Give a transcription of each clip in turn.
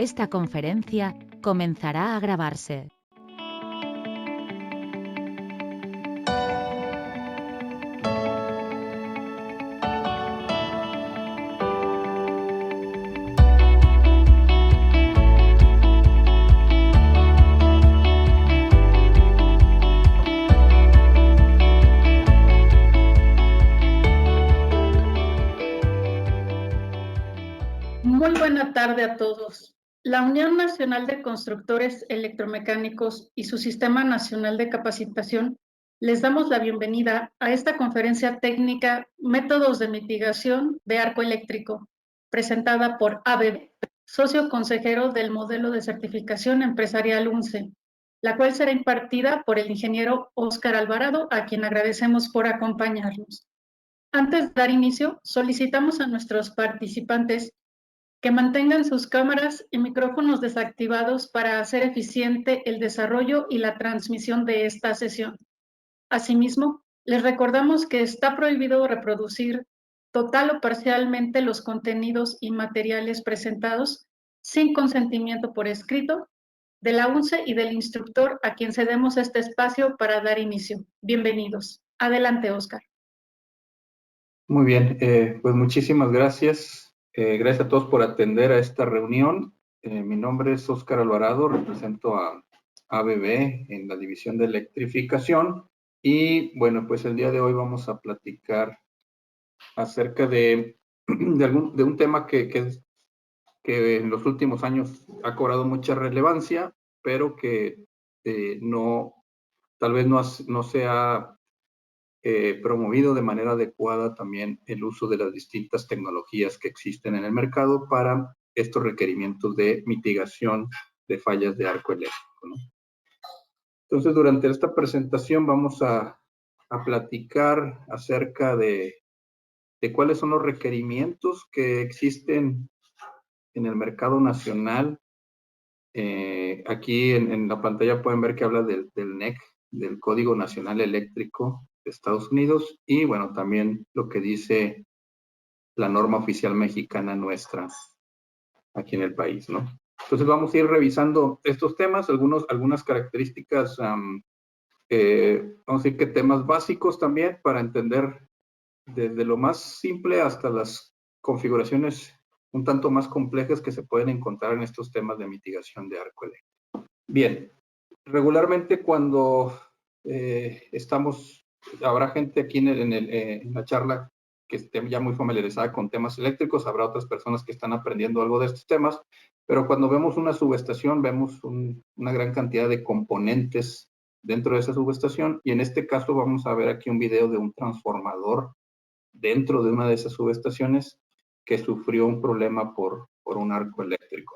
Esta conferencia comenzará a grabarse. Muy buena tarde a todos. La Unión Nacional de Constructores Electromecánicos y su Sistema Nacional de Capacitación les damos la bienvenida a esta conferencia técnica Métodos de Mitigación de Arco Eléctrico, presentada por ABB, socio consejero del modelo de certificación empresarial UNCE, la cual será impartida por el ingeniero Óscar Alvarado, a quien agradecemos por acompañarnos. Antes de dar inicio, solicitamos a nuestros participantes que mantengan sus cámaras y micrófonos desactivados para hacer eficiente el desarrollo y la transmisión de esta sesión. Asimismo, les recordamos que está prohibido reproducir total o parcialmente los contenidos y materiales presentados sin consentimiento por escrito de la UNCE y del instructor a quien cedemos este espacio para dar inicio. Bienvenidos. Adelante, Óscar. Muy bien, pues muchísimas gracias. Gracias a todos por atender a esta reunión. Mi nombre es Óscar Alvarado, represento a ABB en la división de electrificación y bueno, pues el día de hoy vamos a platicar acerca de un tema que en los últimos años ha cobrado mucha relevancia, pero que tal vez no se ha promovido de manera adecuada también el uso de las distintas tecnologías que existen en el mercado para estos requerimientos de mitigación de fallas de arco eléctrico, ¿no? Entonces, durante esta presentación vamos a platicar acerca de cuáles son los requerimientos que existen en el mercado nacional. Aquí en la pantalla pueden ver que habla del NEC, del Código Nacional Eléctrico de Estados Unidos, y bueno, también lo que dice la norma oficial mexicana nuestra aquí en el país, ¿no? Entonces vamos a ir revisando estos temas, algunas características, vamos a decir que temas básicos también para entender desde lo más simple hasta las configuraciones un tanto más complejas que se pueden encontrar en estos temas de mitigación de arco eléctrico. Bien, regularmente cuando habrá gente aquí en la charla que esté ya muy familiarizada con temas eléctricos, habrá otras personas que están aprendiendo algo de estos temas, pero cuando vemos una subestación, vemos una gran cantidad de componentes dentro de esa subestación, y en este caso vamos a ver aquí un video de un transformador dentro de una de esas subestaciones que sufrió un problema por un arco eléctrico.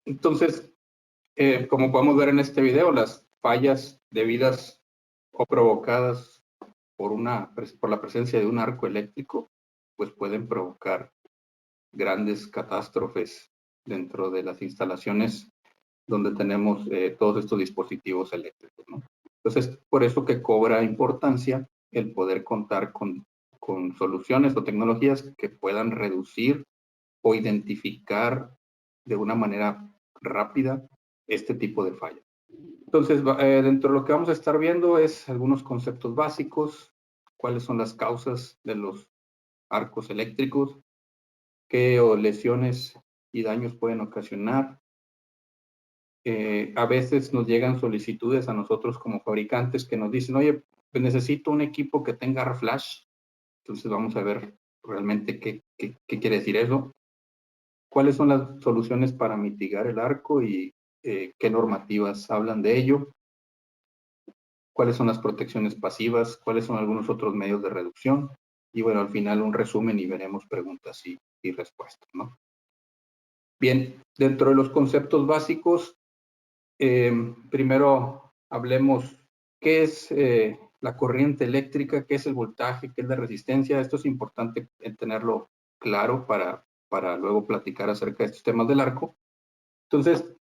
Entonces, como podemos ver en este video, las fallas debidas o provocadas por la presencia de un arco eléctrico, pues pueden provocar grandes catástrofes dentro de las instalaciones donde tenemos todos estos dispositivos eléctricos, ¿no? Entonces, por eso que cobra importancia el poder contar con soluciones o tecnologías que puedan reducir o identificar de una manera rápida este tipo de fallas. Entonces, dentro de lo que vamos a estar viendo es algunos conceptos básicos, cuáles son las causas de los arcos eléctricos, qué lesiones y daños pueden ocasionar. A veces nos llegan solicitudes a nosotros como fabricantes que nos dicen, oye, pues necesito un equipo que tenga flash. Entonces vamos a ver realmente qué quiere decir eso. ¿Cuáles son las soluciones para mitigar el arco y qué normativas hablan de ello? ¿Cuáles son las protecciones pasivas? ¿Cuáles son algunos otros medios de reducción? Y bueno, al final un resumen y veremos preguntas y respuestas, ¿no? Bien, dentro de los conceptos básicos, primero hablemos qué es la corriente eléctrica, qué es el voltaje, qué es la resistencia. Esto es importante tenerlo claro para luego platicar acerca de estos temas del arco. Entonces,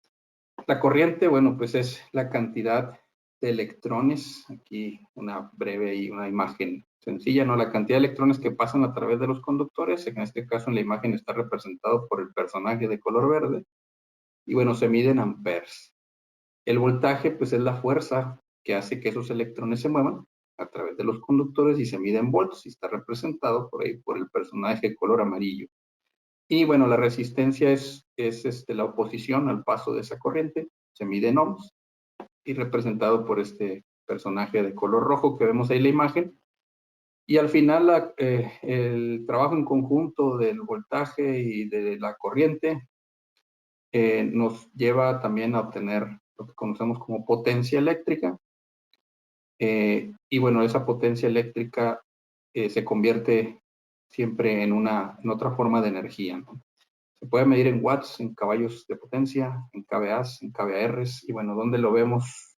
la corriente, bueno, pues es la cantidad de electrones, aquí una breve y una imagen sencilla, ¿no? La cantidad de electrones que pasan a través de los conductores, en este caso en la imagen está representado por el personaje de color verde, y bueno, se mide en amperes. El voltaje, pues es la fuerza que hace que esos electrones se muevan a través de los conductores y se mide en volts y está representado por ahí por el personaje de color amarillo. Y bueno, la resistencia es la oposición al paso de esa corriente, se mide en ohms y representado por este personaje de color rojo que vemos ahí en la imagen. Y al final el trabajo en conjunto del voltaje y de la corriente nos lleva también a obtener lo que conocemos como potencia eléctrica. Y bueno, esa potencia eléctrica se convierte siempre en otra forma de energía, ¿no? Se puede medir en watts, en caballos de potencia, en kVAs, en kVARs, y bueno, ¿dónde lo vemos?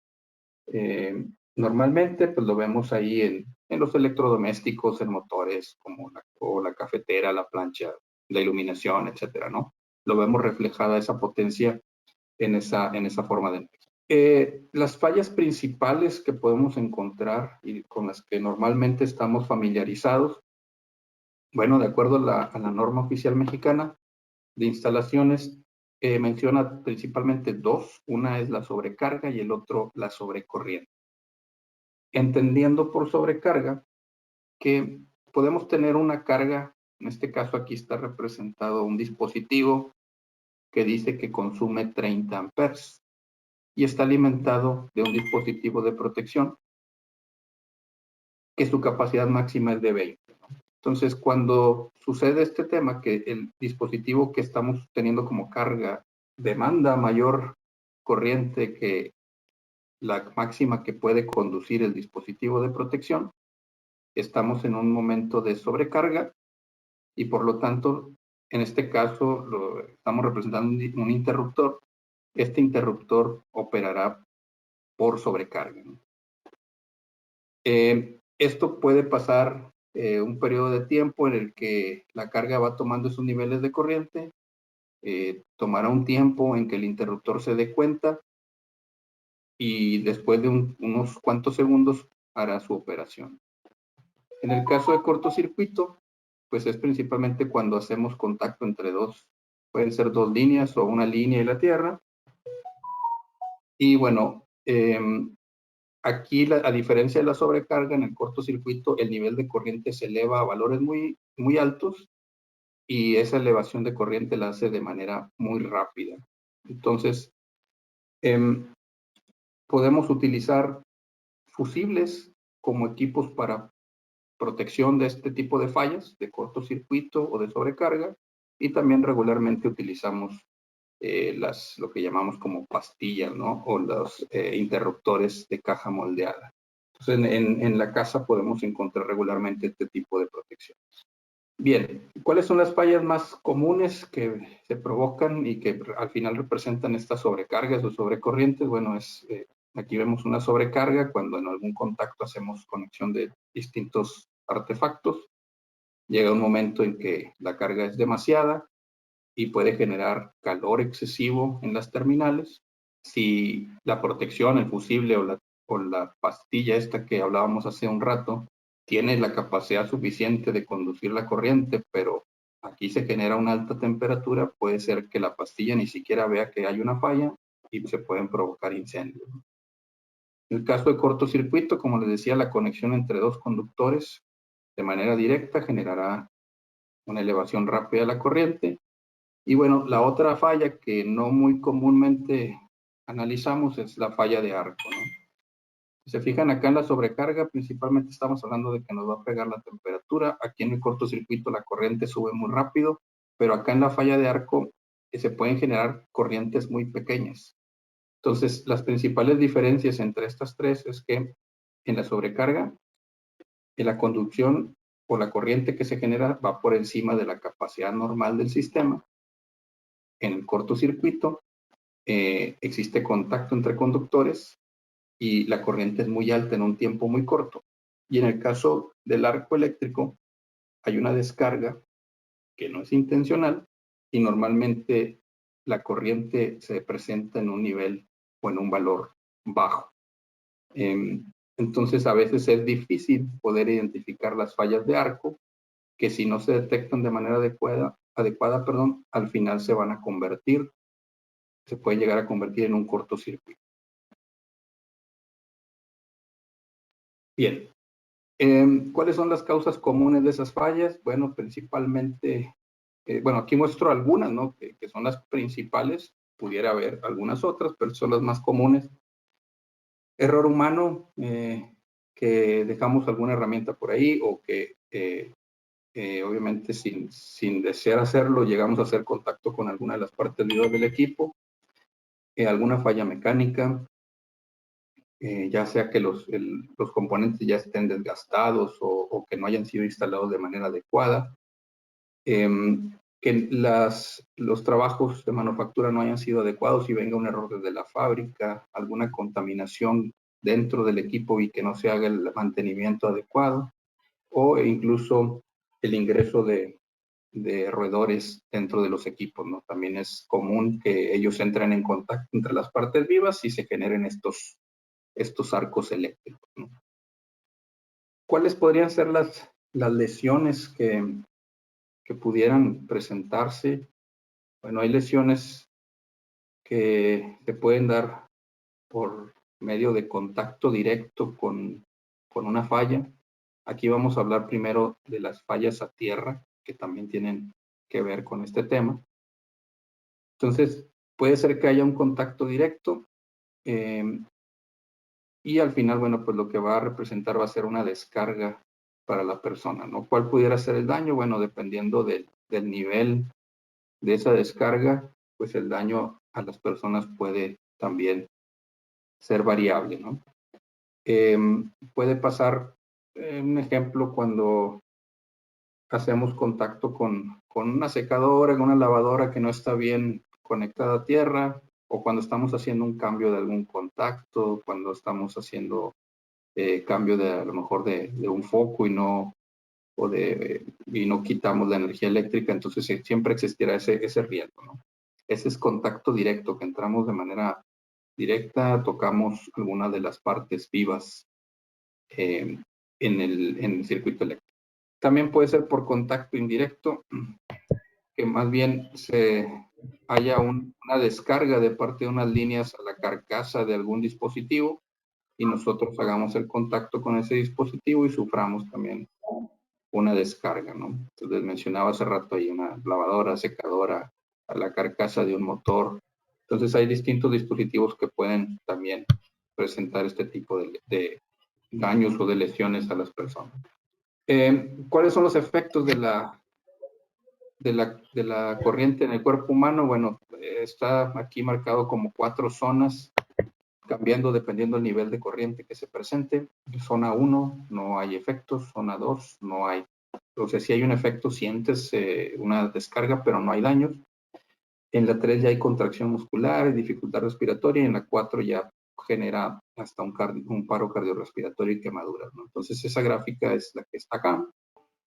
Normalmente, pues lo vemos ahí en los electrodomésticos, en motores como la cafetera, la plancha, la iluminación, etcétera, ¿no? Lo vemos reflejada esa potencia en esa forma de energía. Las fallas principales que podemos encontrar y con las que normalmente estamos familiarizados, bueno, de acuerdo a la norma oficial mexicana de instalaciones, menciona principalmente dos. Una es la sobrecarga y el otro la sobrecorriente. Entendiendo por sobrecarga que podemos tener una carga, en este caso aquí está representado un dispositivo que dice que consume 30 amperes y está alimentado de un dispositivo de protección que su capacidad máxima es de 20. Entonces, cuando sucede este tema, que el dispositivo que estamos teniendo como carga demanda mayor corriente que la máxima que puede conducir el dispositivo de protección, estamos en un momento de sobrecarga y por lo tanto, en este caso, estamos representando un interruptor. Este interruptor operará por sobrecarga, ¿no? Esto puede pasar un periodo de tiempo en el que la carga va tomando esos niveles de corriente, tomará un tiempo en que el interruptor se dé cuenta y después de unos cuantos segundos hará su operación. En el caso de cortocircuito, pues es principalmente cuando hacemos contacto entre pueden ser dos líneas o una línea y la Tierra. Y bueno, aquí a diferencia de la sobrecarga, en el cortocircuito el nivel de corriente se eleva a valores muy, muy altos y esa elevación de corriente la hace de manera muy rápida. Entonces, podemos utilizar fusibles como equipos para protección de este tipo de fallas, de cortocircuito o de sobrecarga, y también regularmente utilizamos lo que llamamos como pastillas, ¿no? O los interruptores de caja moldeada. Entonces, en la casa podemos encontrar regularmente este tipo de protección. Bien, ¿cuáles son las fallas más comunes que se provocan y que al final representan estas sobrecargas o sobrecorrientes? Bueno, aquí vemos una sobrecarga cuando en algún contacto hacemos conexión de distintos artefactos. Llega un momento en que la carga es demasiada y puede generar calor excesivo en las terminales. Si la protección, el fusible o la pastilla esta que hablábamos hace un rato, tiene la capacidad suficiente de conducir la corriente, pero aquí se genera una alta temperatura, puede ser que la pastilla ni siquiera vea que hay una falla y se pueden provocar incendios. En el caso de cortocircuito, como les decía, la conexión entre dos conductores de manera directa generará una elevación rápida de la corriente. Y bueno, la otra falla que no muy comúnmente analizamos es la falla de arco, ¿no? Si se fijan acá en la sobrecarga, principalmente estamos hablando de que nos va a pegar la temperatura. Aquí en el cortocircuito la corriente sube muy rápido, pero acá en la falla de arco se pueden generar corrientes muy pequeñas. Entonces, las principales diferencias entre estas tres es que en la sobrecarga, en la conducción o la corriente que se genera va por encima de la capacidad normal del sistema. En el cortocircuito existe contacto entre conductores y la corriente es muy alta en un tiempo muy corto. Y en el caso del arco eléctrico hay una descarga que no es intencional, y normalmente la corriente se presenta en un nivel o en un valor bajo. Entonces, a veces es difícil poder identificar las fallas de arco, que si no se detectan de manera adecuada, al final se van a convertir, se pueden llegar a convertir en un cortocircuito. Bien, ¿cuáles son las causas comunes de esas fallas? Bueno, principalmente, aquí muestro algunas, ¿no? Que son las principales, pudiera haber algunas otras, pero son las más comunes. Error humano, que dejamos alguna herramienta por ahí o que obviamente sin desear hacerlo, llegamos a hacer contacto con alguna de las partes vivas del equipo, alguna falla mecánica, ya sea que los componentes ya estén desgastados o que no hayan sido instalados de manera adecuada, que los trabajos de manufactura no hayan sido adecuados y venga un error desde la fábrica, alguna contaminación dentro del equipo y que no se haga el mantenimiento adecuado, o incluso el ingreso de roedores dentro de los equipos, ¿no? También es común que ellos entren en contacto entre las partes vivas y se generen estos arcos eléctricos, ¿no? ¿Cuáles podrían ser las lesiones que pudieran presentarse? Bueno, hay lesiones que se pueden dar por medio de contacto directo con una falla. Aquí vamos a hablar primero de las fallas a tierra, que también tienen que ver con este tema. Entonces, puede ser que haya un contacto directo y al final, bueno, pues lo que va a representar va a ser una descarga para la persona, ¿no? ¿Cuál pudiera ser el daño? Bueno, dependiendo del nivel de esa descarga, pues el daño a las personas puede también ser variable, ¿no? Puede pasar, un ejemplo, cuando hacemos contacto con una secadora, con una lavadora que no está bien conectada a tierra, o cuando estamos haciendo un cambio de algún contacto, cuando estamos haciendo cambio a lo mejor de un foco y no quitamos la energía eléctrica, entonces siempre existirá ese riesgo, ¿no? Ese es contacto directo, que entramos de manera directa, tocamos alguna de las partes vivas en el circuito eléctrico. También puede ser por contacto indirecto, que más bien haya una descarga de parte de unas líneas a la carcasa de algún dispositivo y nosotros hagamos el contacto con ese dispositivo y suframos también una descarga, ¿no? Entonces mencionaba hace rato ahí una lavadora, secadora, a la carcasa de un motor. Entonces hay distintos dispositivos que pueden también presentar este tipo de daños o de lesiones a las personas. ¿Cuáles son los efectos de la corriente en el cuerpo humano? Bueno, está aquí marcado como 4 zonas, cambiando dependiendo del nivel de corriente que se presente. Zona 1, no hay efectos. Zona 2, no hay. Entonces, si hay un efecto, sientes una descarga, pero no hay daños. En la 3 ya hay contracción muscular, dificultad respiratoria, y en la 4 ya genera hasta un paro cardiorrespiratorio y quemaduras, ¿no? Entonces, esa gráfica es la que está acá.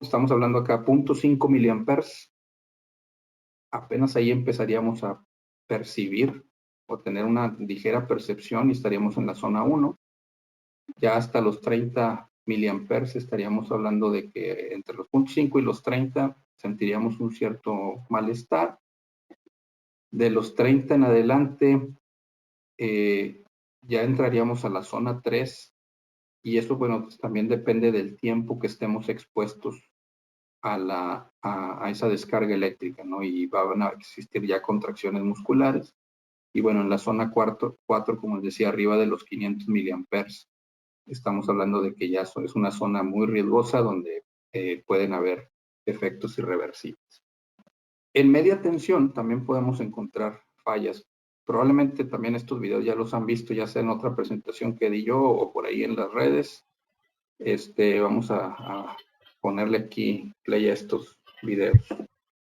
Estamos hablando acá, 0.5 miliamperes. Apenas ahí empezaríamos a percibir o tener una ligera percepción y estaríamos en la zona 1. Ya hasta los 30 miliamperes estaríamos hablando de que entre los 0.5 y los 30 sentiríamos un cierto malestar. De los 30 en adelante ya entraríamos a la zona 3 y eso, bueno, pues también depende del tiempo que estemos expuestos a esa descarga eléctrica, ¿no? Y van a existir ya contracciones musculares. Y bueno, en la zona 4, como les decía, arriba de los 500 miliamperes, estamos hablando de que ya es una zona muy riesgosa donde pueden haber efectos irreversibles. En media tensión también podemos encontrar fallas. Probablemente también estos videos ya los han visto, ya sea en otra presentación que di yo o por ahí en las redes. Vamos a ponerle aquí play a estos videos.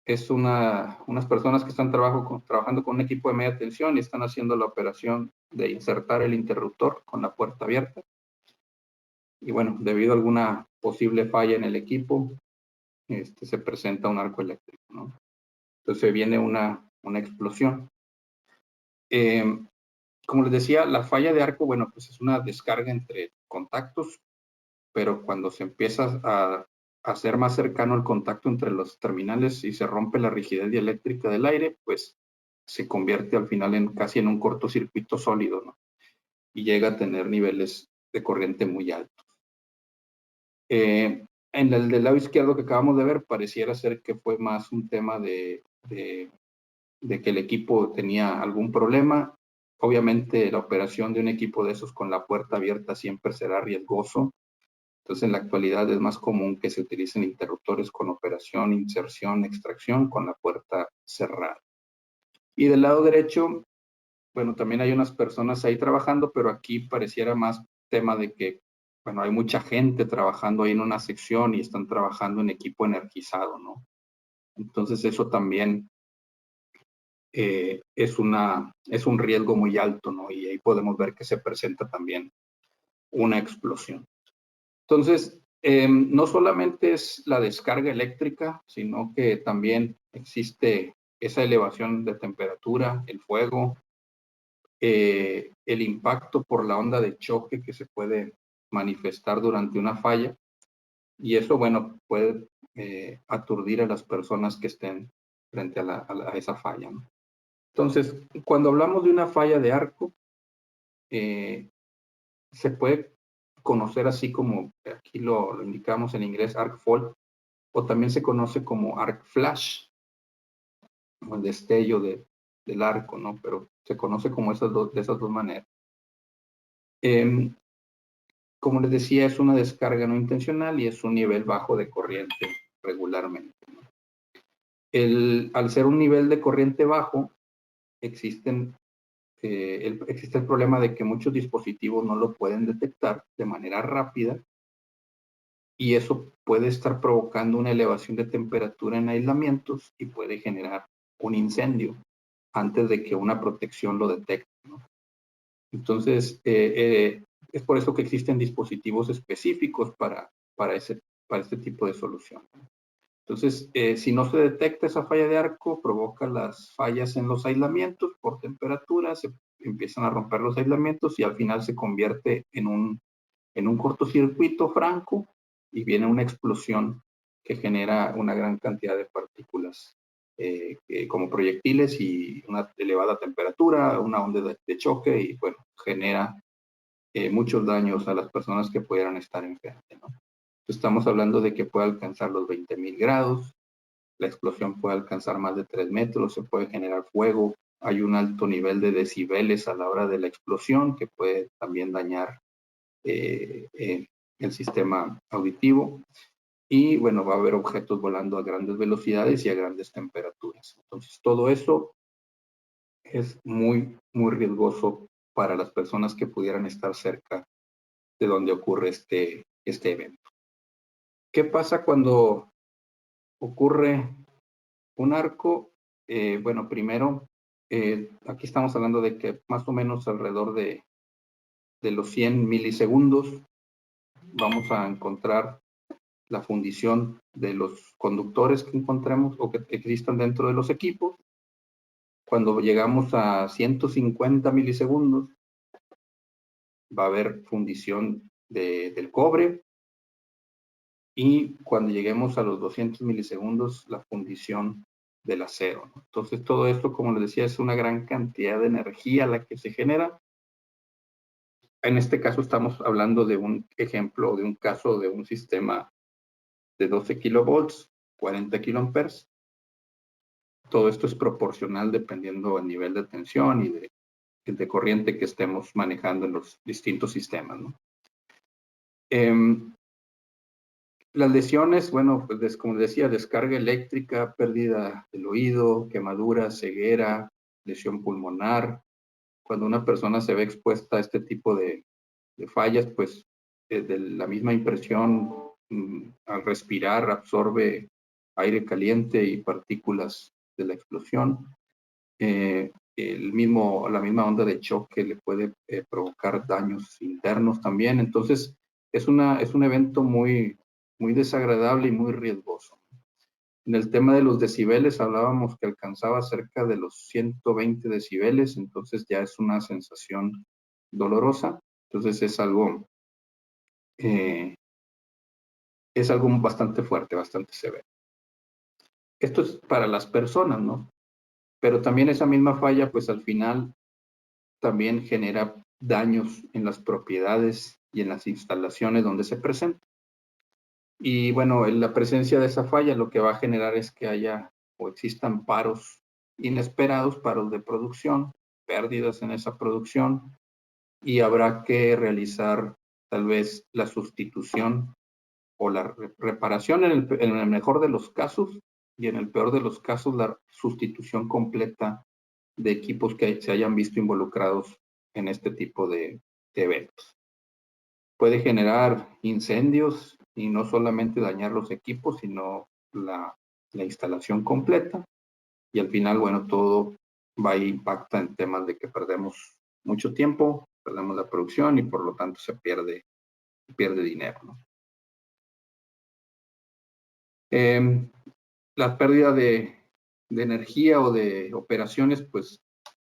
Es unas personas que están trabajando con un equipo de media tensión y están haciendo la operación de insertar el interruptor con la puerta abierta. Y bueno, debido a alguna posible falla en el equipo, se presenta un arco eléctrico, ¿no? Entonces viene una explosión. Como les decía, la falla de arco, bueno, pues es una descarga entre contactos, pero cuando se empieza a hacer más cercano el contacto entre los terminales y se rompe la rigidez dieléctrica del aire, pues se convierte al final casi en un cortocircuito sólido, ¿no? Y llega a tener niveles de corriente muy altos. En el del lado izquierdo que acabamos de ver, pareciera ser que fue más un tema de que el equipo tenía algún problema. Obviamente la operación de un equipo de esos con la puerta abierta siempre será riesgoso. Entonces en la actualidad es más común que se utilicen interruptores con operación, inserción, extracción con la puerta cerrada. Y del lado derecho, bueno, también hay unas personas ahí trabajando, pero aquí pareciera más tema de que, bueno, hay mucha gente trabajando ahí en una sección y están trabajando en equipo energizado, ¿no? Entonces eso también es un riesgo muy alto, ¿no? Y ahí podemos ver que se presenta también una explosión. Entonces, no solamente es la descarga eléctrica, sino que también existe esa elevación de temperatura, el fuego, el impacto por la onda de choque que se puede manifestar durante una falla. Y eso, bueno, puede aturdir a las personas que estén frente a esa falla, ¿no? Entonces, cuando hablamos de una falla de arco, se puede conocer así como, aquí lo indicamos en inglés, arc fault, o también se conoce como arc flash, como el destello del arco, ¿no? Pero se conoce como de esas dos maneras. Como les decía, es una descarga no intencional y es un nivel bajo de corriente regularmente, ¿no? Al ser un nivel de corriente bajo, existe el problema de que muchos dispositivos no lo pueden detectar de manera rápida y eso puede estar provocando una elevación de temperatura en aislamientos y puede generar un incendio antes de que una protección lo detecte, ¿no? Entonces, es por eso que existen dispositivos específicos para este tipo de solución. Entonces, si no se detecta esa falla de arco, provoca las fallas en los aislamientos por temperatura, se empiezan a romper los aislamientos y al final se convierte en un cortocircuito franco y viene una explosión que genera una gran cantidad de partículas como proyectiles y una elevada temperatura, una onda de choque y bueno, genera muchos daños a las personas que pudieran estar enfrente, ¿no? Estamos hablando de que puede alcanzar los 20.000 grados, la explosión puede alcanzar más de 3 metros, se puede generar fuego, hay un alto nivel de decibeles a la hora de la explosión que puede también dañar el sistema auditivo y bueno, va a haber objetos volando a grandes velocidades y a grandes temperaturas. Entonces, todo eso es muy, muy riesgoso para las personas que pudieran estar cerca de donde ocurre este evento. ¿Qué pasa cuando ocurre un arco? Bueno, primero, aquí estamos hablando de que más o menos alrededor de los 100 milisegundos vamos a encontrar la fundición de los conductores que encontremos o que existan dentro de los equipos. Cuando llegamos a 150 milisegundos, va a haber fundición del cobre. Y cuando lleguemos a los 200 milisegundos, la fundición del acero, ¿no? Entonces, todo esto, como les decía, es una gran cantidad de energía la que se genera. En este caso, estamos hablando de un ejemplo, de un caso de un sistema de 12 kilovolts, 40 kiloamperes. Todo esto es proporcional dependiendo del nivel de tensión y de corriente que estemos manejando en los distintos sistemas, ¿no? Las lesiones, bueno, pues como decía, descarga eléctrica, pérdida del oído, quemadura, ceguera, lesión pulmonar. Cuando una persona se ve expuesta a este tipo de fallas, pues de la misma impresión, al respirar absorbe aire caliente y partículas de la explosión. La misma onda de choque le puede provocar daños internos también. Entonces, es un evento muy, muy desagradable y muy riesgoso. En el tema de los decibeles hablábamos que alcanzaba cerca de los 120 decibeles, entonces ya es una sensación dolorosa. Entonces es algo bastante fuerte, bastante severo. Esto es para las personas, ¿no? Pero también esa misma falla, pues al final también genera daños en las propiedades y en las instalaciones donde se presenta. Y bueno, en la presencia de esa falla lo que va a generar es que haya o existan paros inesperados, paros de producción, pérdidas en esa producción, y habrá que realizar tal vez la sustitución o la reparación en el mejor de los casos, y en el peor de los casos la sustitución completa de equipos que se hayan visto involucrados en este tipo de eventos. Puede generar incendios y no solamente dañar los equipos, sino la instalación completa, y al final, bueno, todo va a impactar en temas de que perdemos mucho tiempo, perdemos la producción y por lo tanto se pierde dinero, ¿no? La pérdida de energía o de operaciones, pues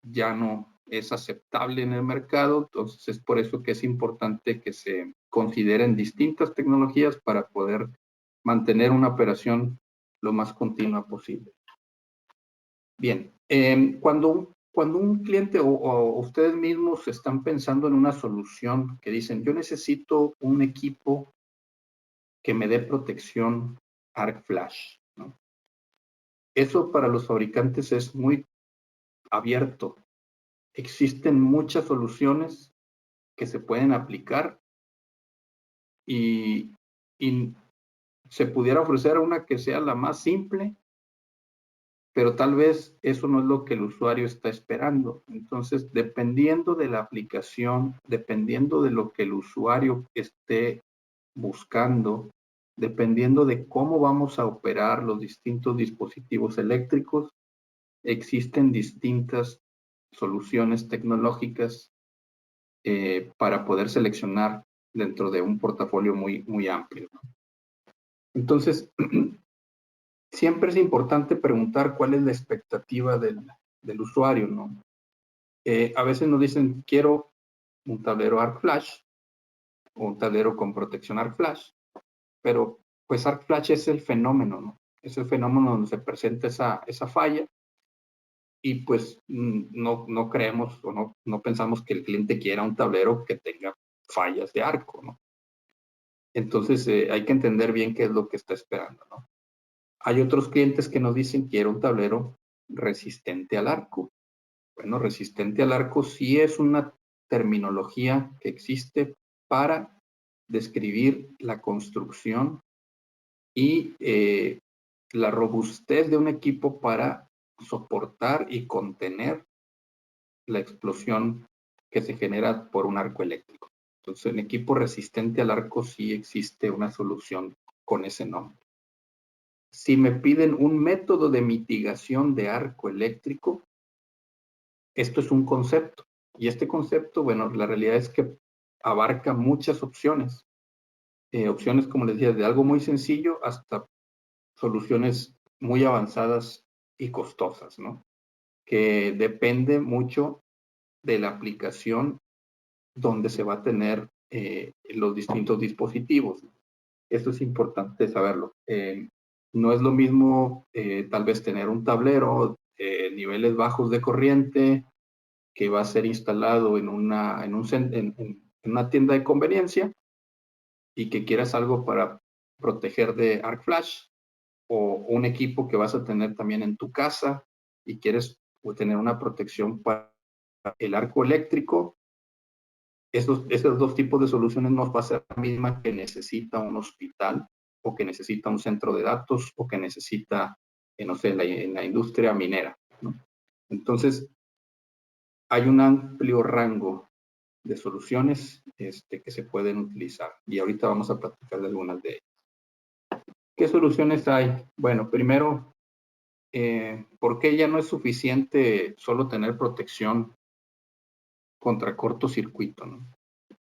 ya no es aceptable en el mercado, entonces es por eso que es importante que se consideren distintas tecnologías para poder mantener una operación lo más continua posible. Bien, cuando un cliente o ustedes mismos están pensando en una solución que dicen, yo necesito un equipo que me dé protección Arc Flash, ¿no? Eso para los fabricantes es muy abierto. Existen muchas soluciones que se pueden aplicar y se pudiera ofrecer una que sea la más simple, pero tal vez eso no es lo que el usuario está esperando. Entonces, dependiendo de la aplicación, dependiendo de lo que el usuario esté buscando, dependiendo de cómo vamos a operar los distintos dispositivos eléctricos, existen distintas soluciones tecnológicas para poder seleccionar dentro de un portafolio muy amplio, ¿no? Entonces, siempre es importante preguntar cuál es la expectativa del usuario, ¿no? A veces nos dicen, quiero un tablero Arc Flash o un tablero con protección Arc Flash, pero pues Arc Flash es el fenómeno, ¿no? Es el fenómeno donde se presenta esa falla, y pues no creemos o no pensamos que el cliente quiera un tablero que tenga fallas de arco, ¿no? Entonces hay que entender bien qué es lo que está esperando, ¿no? Hay otros clientes que nos dicen, quiero un tablero resistente al arco. Bueno, resistente al arco sí es una terminología que existe para describir la construcción y la robustez de un equipo para soportar y contener la explosión que se genera por un arco eléctrico. Entonces, en equipo resistente al arco sí existe una solución con ese nombre. Si me piden un método de mitigación de arco eléctrico, esto es un concepto. Y este concepto, bueno, la realidad es que abarca muchas opciones. Opciones, como les decía, de algo muy sencillo hasta soluciones muy avanzadas y costosas, ¿no? Que depende mucho de la aplicación donde se va a tener los distintos dispositivos. Esto es importante saberlo. No es lo mismo tal vez tener un tablero niveles bajos de corriente que va a ser instalado en una tienda de conveniencia y que quieras algo para proteger de Arc Flash, o un equipo que vas a tener también en tu casa y quieres tener una protección para el arco eléctrico. Esos dos tipos de soluciones no va a ser la misma que necesita un hospital, o que necesita un centro de datos, o que necesita, no sé, en la industria minera, ¿no? Entonces, hay un amplio rango de soluciones que se pueden utilizar, y ahorita vamos a platicar de algunas de ellas. ¿Qué soluciones hay? Bueno, primero, ¿por qué ya no es suficiente solo tener protección contra cortocircuito, ¿no?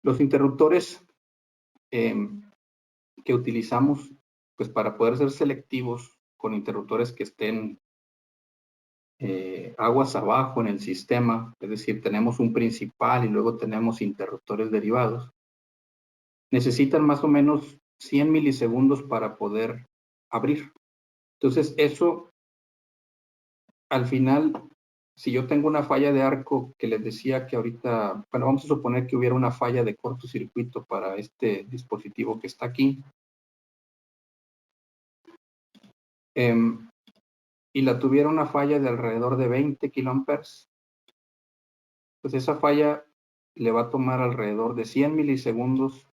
Los interruptores que utilizamos, pues para poder ser selectivos con interruptores que estén aguas abajo en el sistema, es decir, tenemos un principal y luego tenemos interruptores derivados, necesitan más o menos 100 milisegundos para poder abrir. Entonces, eso, al final, si yo tengo una falla de arco que les decía que ahorita, bueno, vamos a suponer que hubiera una falla de cortocircuito para este dispositivo que está aquí, y la tuviera una falla de alrededor de 20 kiloamperes, pues esa falla le va a tomar alrededor de 100 milisegundos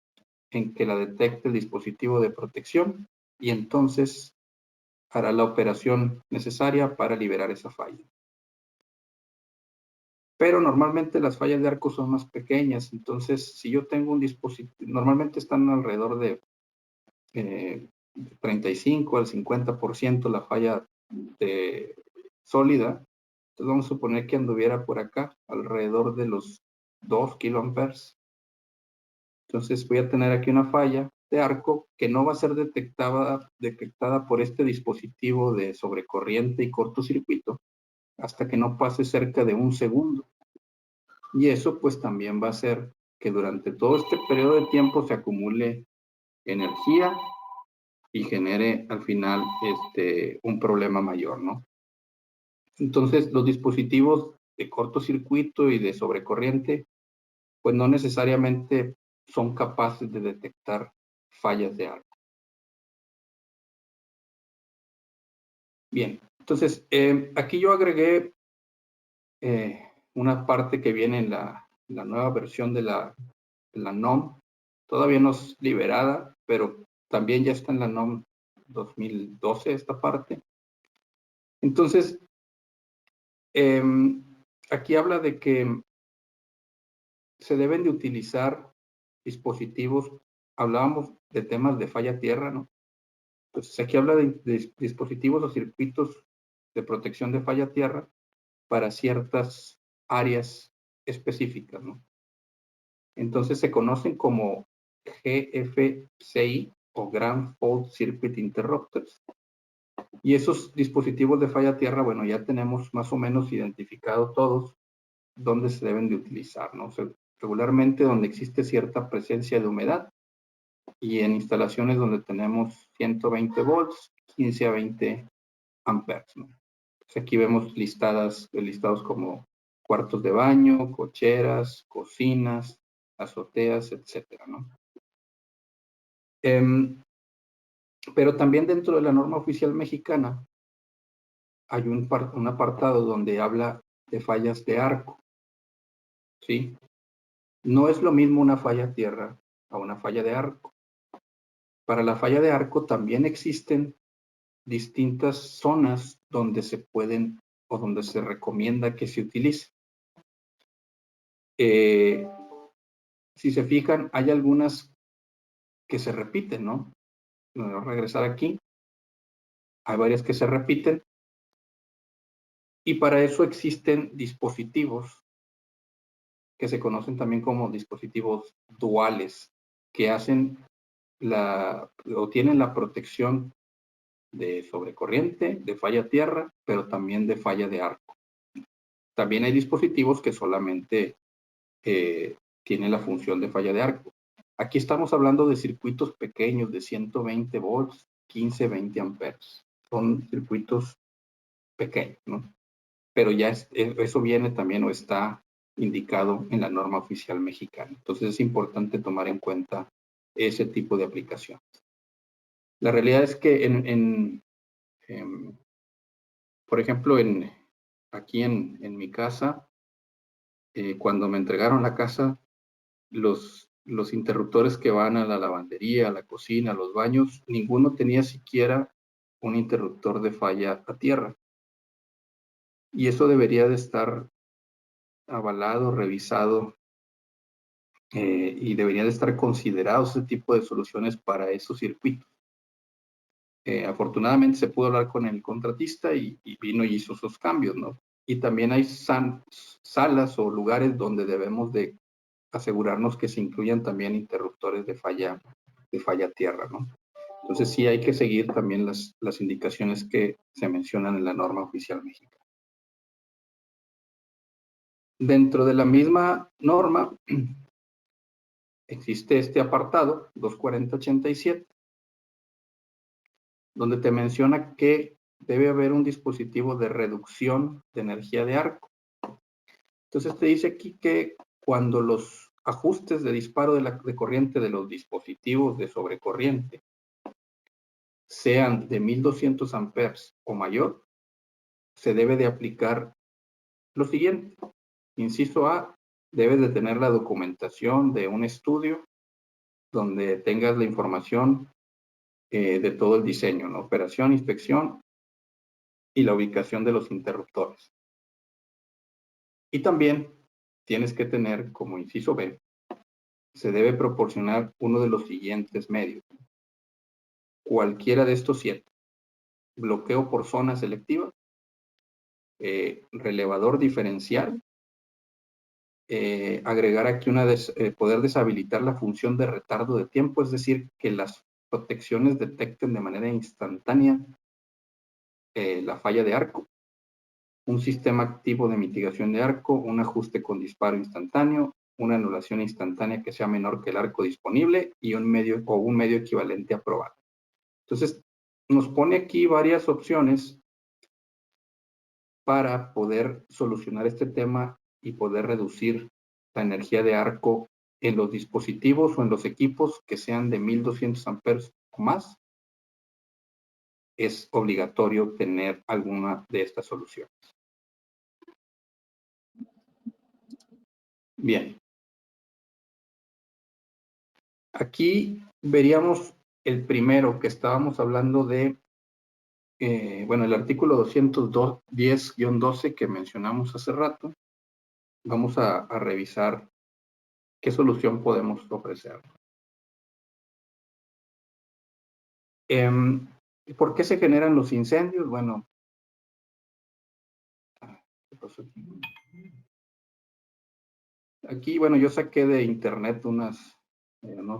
en que la detecte el dispositivo de protección y entonces hará la operación necesaria para liberar esa falla. Pero normalmente las fallas de arco son más pequeñas, entonces si yo tengo un dispositivo, normalmente están alrededor de 35 al 50% la falla sólida. Entonces vamos a suponer que anduviera por acá, alrededor de los 2 kiloamperes. Entonces voy a tener aquí una falla de arco que no va a ser detectada por este dispositivo de sobrecorriente y cortocircuito hasta que no pase cerca de 1 segundo. Y eso pues también va a hacer que durante todo este periodo de tiempo se acumule energía y genere al final un problema mayor, ¿no? Entonces, los dispositivos de cortocircuito y de sobrecorriente, pues no necesariamente son capaces de detectar fallas de arco. Bien, entonces, aquí yo agregué una parte que viene en la nueva versión de la NOM. Todavía no es liberada, pero también ya está en la NOM 2012 esta parte. Entonces, aquí habla de que se deben de utilizar dispositivos, hablábamos de temas de falla tierra, ¿no? Entonces aquí habla de dispositivos o circuitos de protección de falla tierra para ciertas áreas específicas, ¿no? Entonces se conocen como GFCI o Ground Fault Circuit Interrupters. Y esos dispositivos de falla tierra, bueno, ya tenemos más o menos identificado todos dónde se deben de utilizar, ¿no? O sea, regularmente donde existe cierta presencia de humedad y en instalaciones donde tenemos 120 volts, 15 a 20 amperes, ¿no? Entonces aquí vemos listados como cuartos de baño, cocheras, cocinas, azoteas, etcétera, ¿no? Pero también dentro de la norma oficial mexicana hay un apartado donde habla de fallas de arco, ¿sí? No es lo mismo una falla tierra a una falla de arco. Para la falla de arco también existen distintas zonas donde se pueden o donde se recomienda que se utilice. Si se fijan, hay algunas que se repiten, ¿no? Voy a regresar aquí. Hay varias que se repiten. Y para eso existen dispositivos que se conocen también como dispositivos duales, que hacen o tienen la protección de sobrecorriente, de falla tierra, pero también de falla de arco. También hay dispositivos que solamente tienen la función de falla de arco. Aquí estamos hablando de circuitos pequeños de 120 volts, 15, 20 amperes. Son circuitos pequeños, ¿no? Pero ya eso viene también o está indicado en la norma oficial mexicana. Entonces es importante tomar en cuenta ese tipo de aplicaciones. La realidad es que por ejemplo, aquí en mi casa, cuando me entregaron la casa, los interruptores que van a la lavandería, a la cocina, a los baños, ninguno tenía siquiera un interruptor de falla a tierra. Y eso debería de estar avalado, revisado, y debería de estar considerado ese tipo de soluciones para esos circuitos. Afortunadamente se pudo hablar con el contratista y vino y hizo esos cambios, ¿no? Y también hay salas o lugares donde debemos de asegurarnos que se incluyan también interruptores de falla tierra, ¿no? Entonces sí hay que seguir también las indicaciones que se mencionan en la norma oficial mexicana. Dentro de la misma norma existe este apartado 24087, donde te menciona que debe haber un dispositivo de reducción de energía de arco. Entonces te dice aquí que cuando los ajustes de disparo de corriente de los dispositivos de sobrecorriente sean de 1200 amperes o mayor, se debe de aplicar lo siguiente. Inciso A, debes de tener la documentación de un estudio donde tengas la información de todo el diseño, ¿no? Operación, inspección y la ubicación de los interruptores. Y también tienes que tener, como inciso B, se debe proporcionar uno de los siguientes medios. Cualquiera de estos 7. Bloqueo por zona selectiva, relevador diferencial, agregar aquí poder deshabilitar la función de retardo de tiempo, es decir, que las protecciones detecten de manera instantánea la falla de arco, un sistema activo de mitigación de arco, un ajuste con disparo instantáneo, una anulación instantánea que sea menor que el arco disponible y un medio equivalente aprobado. Entonces, nos pone aquí varias opciones para poder solucionar este tema y poder reducir la energía de arco en los dispositivos o en los equipos que sean de 1200 amperes o más. Es obligatorio tener alguna de estas soluciones. Bien. Aquí veríamos el primero que estábamos hablando de, el artículo 210-12 que mencionamos hace rato. Vamos a revisar qué solución podemos ofrecer. ¿Por qué se generan los incendios? Bueno, ¿qué pasó aquí? Aquí, bueno, yo saqué de internet unos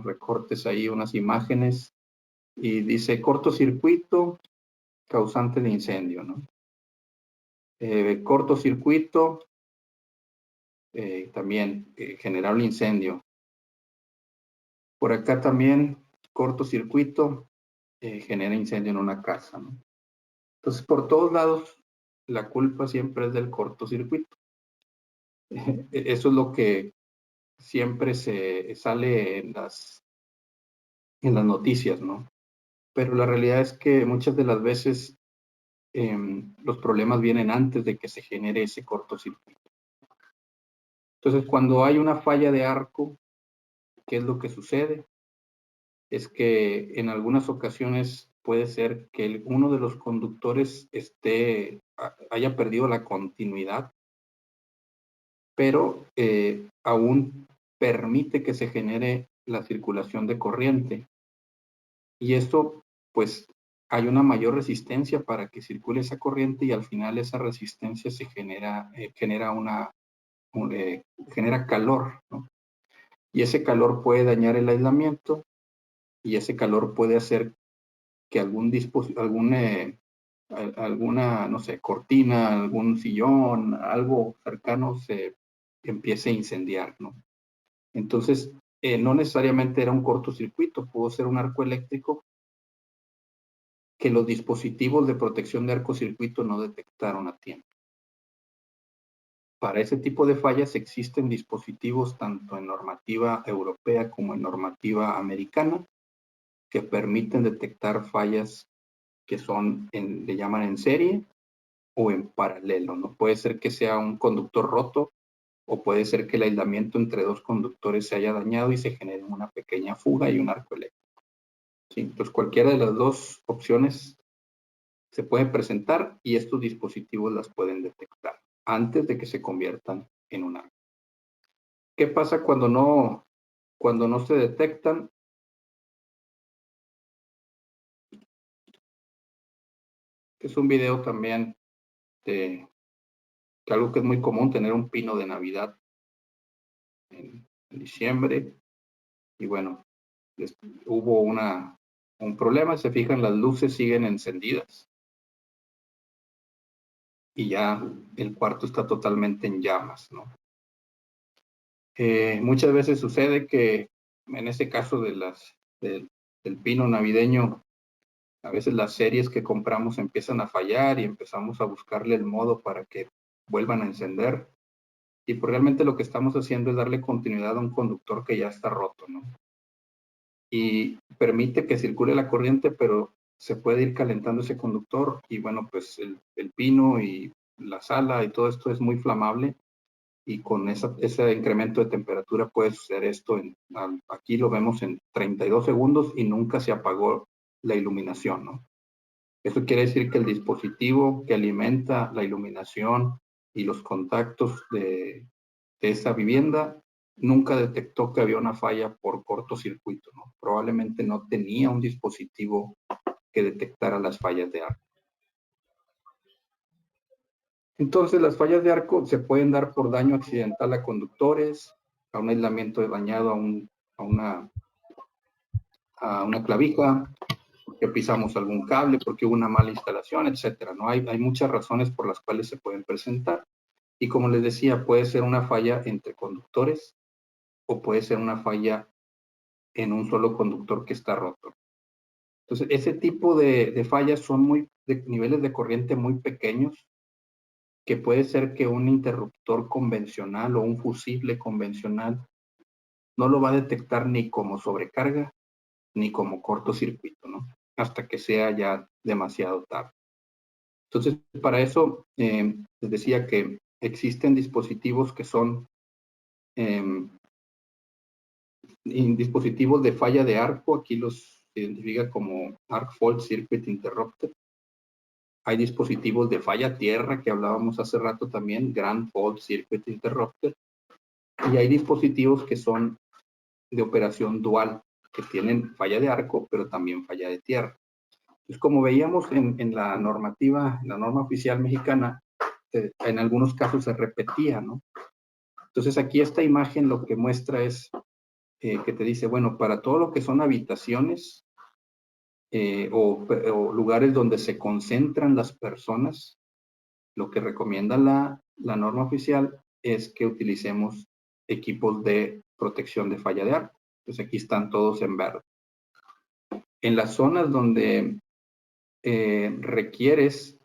recortes ahí, unas imágenes, y dice cortocircuito causante de incendio, ¿no? Cortocircuito también generar un incendio. Por acá también cortocircuito genera incendio en una casa, ¿no? Entonces, por todos lados, la culpa siempre es del cortocircuito. Eso es lo que siempre se sale en las noticias, ¿no? Pero la realidad es que muchas de las veces los problemas vienen antes de que se genere ese cortocircuito. Entonces, cuando hay una falla de arco, ¿qué es lo que sucede? Es que en algunas ocasiones puede ser que uno de los conductores haya perdido la continuidad, pero aún permite que se genere la circulación de corriente. Y esto, pues, hay una mayor resistencia para que circule esa corriente y al final esa resistencia se genera calor, ¿no? Y ese calor puede dañar el aislamiento y ese calor puede hacer que alguna, no sé, cortina, algún sillón, algo cercano se empiece a incendiar, ¿no? Entonces, no necesariamente era un cortocircuito, pudo ser un arco eléctrico que los dispositivos de protección de arcocircuito no detectaron a tiempo. Para ese tipo de fallas existen dispositivos tanto en normativa europea como en normativa americana que permiten detectar fallas que le llaman en serie o en paralelo, ¿no? Puede ser que sea un conductor roto o puede ser que el aislamiento entre dos conductores se haya dañado y se genere una pequeña fuga y un arco eléctrico. ¿Sí? Entonces, cualquiera de las dos opciones se puede presentar y estos dispositivos las pueden detectar antes de que se conviertan en un arco. ¿Qué pasa cuando no se detectan? Es un video también de algo que es muy común, tener un pino de Navidad en diciembre. Y bueno, hubo una un problema. Se fijan, las luces siguen encendidas y ya el cuarto está totalmente en llamas, ¿no? Muchas veces sucede que en este caso del pino navideño, a veces las series que compramos empiezan a fallar y empezamos a buscarle el modo para que vuelvan a encender. Y pues realmente lo que estamos haciendo es darle continuidad a un conductor que ya está roto, ¿no? Y permite que circule la corriente, pero se puede ir calentando ese conductor y bueno, pues el pino y la sala y todo esto es muy flamable y con ese incremento de temperatura puede suceder esto. Aquí lo vemos en 32 segundos y nunca se apagó la iluminación, ¿no? Eso quiere decir que el dispositivo que alimenta la iluminación y los contactos de esa vivienda nunca detectó que había una falla por cortocircuito, ¿no? Probablemente no tenía un dispositivo que detectara las fallas de arco. Entonces, las fallas de arco se pueden dar por daño accidental a conductores, a un aislamiento dañado a una clavija, porque pisamos algún cable, porque hubo una mala instalación, etcétera, ¿no? Hay muchas razones por las cuales se pueden presentar. Y como les decía, puede ser una falla entre conductores o puede ser una falla en un solo conductor que está roto. Entonces, ese tipo de fallas son de niveles de corriente muy pequeños, que puede ser que un interruptor convencional o un fusible convencional no lo va a detectar ni como sobrecarga ni como cortocircuito, ¿no? Hasta que sea ya demasiado tarde. Entonces, para eso, les decía que existen dispositivos que son dispositivos de falla de arco. Aquí los identifica como Arc Fault Circuit Interrupter. Hay dispositivos de falla tierra que hablábamos hace rato también, Grand Fault Circuit Interrupter. Y hay dispositivos que son de operación dual, que tienen falla de arco, pero también falla de tierra. Entonces, como veíamos en la normativa, la norma oficial mexicana, en algunos casos se repetía, ¿no? Entonces, aquí esta imagen lo que muestra es que te dice, bueno, para todo lo que son habitaciones o lugares donde se concentran las personas, lo que recomienda la norma oficial es que utilicemos equipos de protección de falla de arco. Entonces aquí están todos en verde. En las zonas donde requieres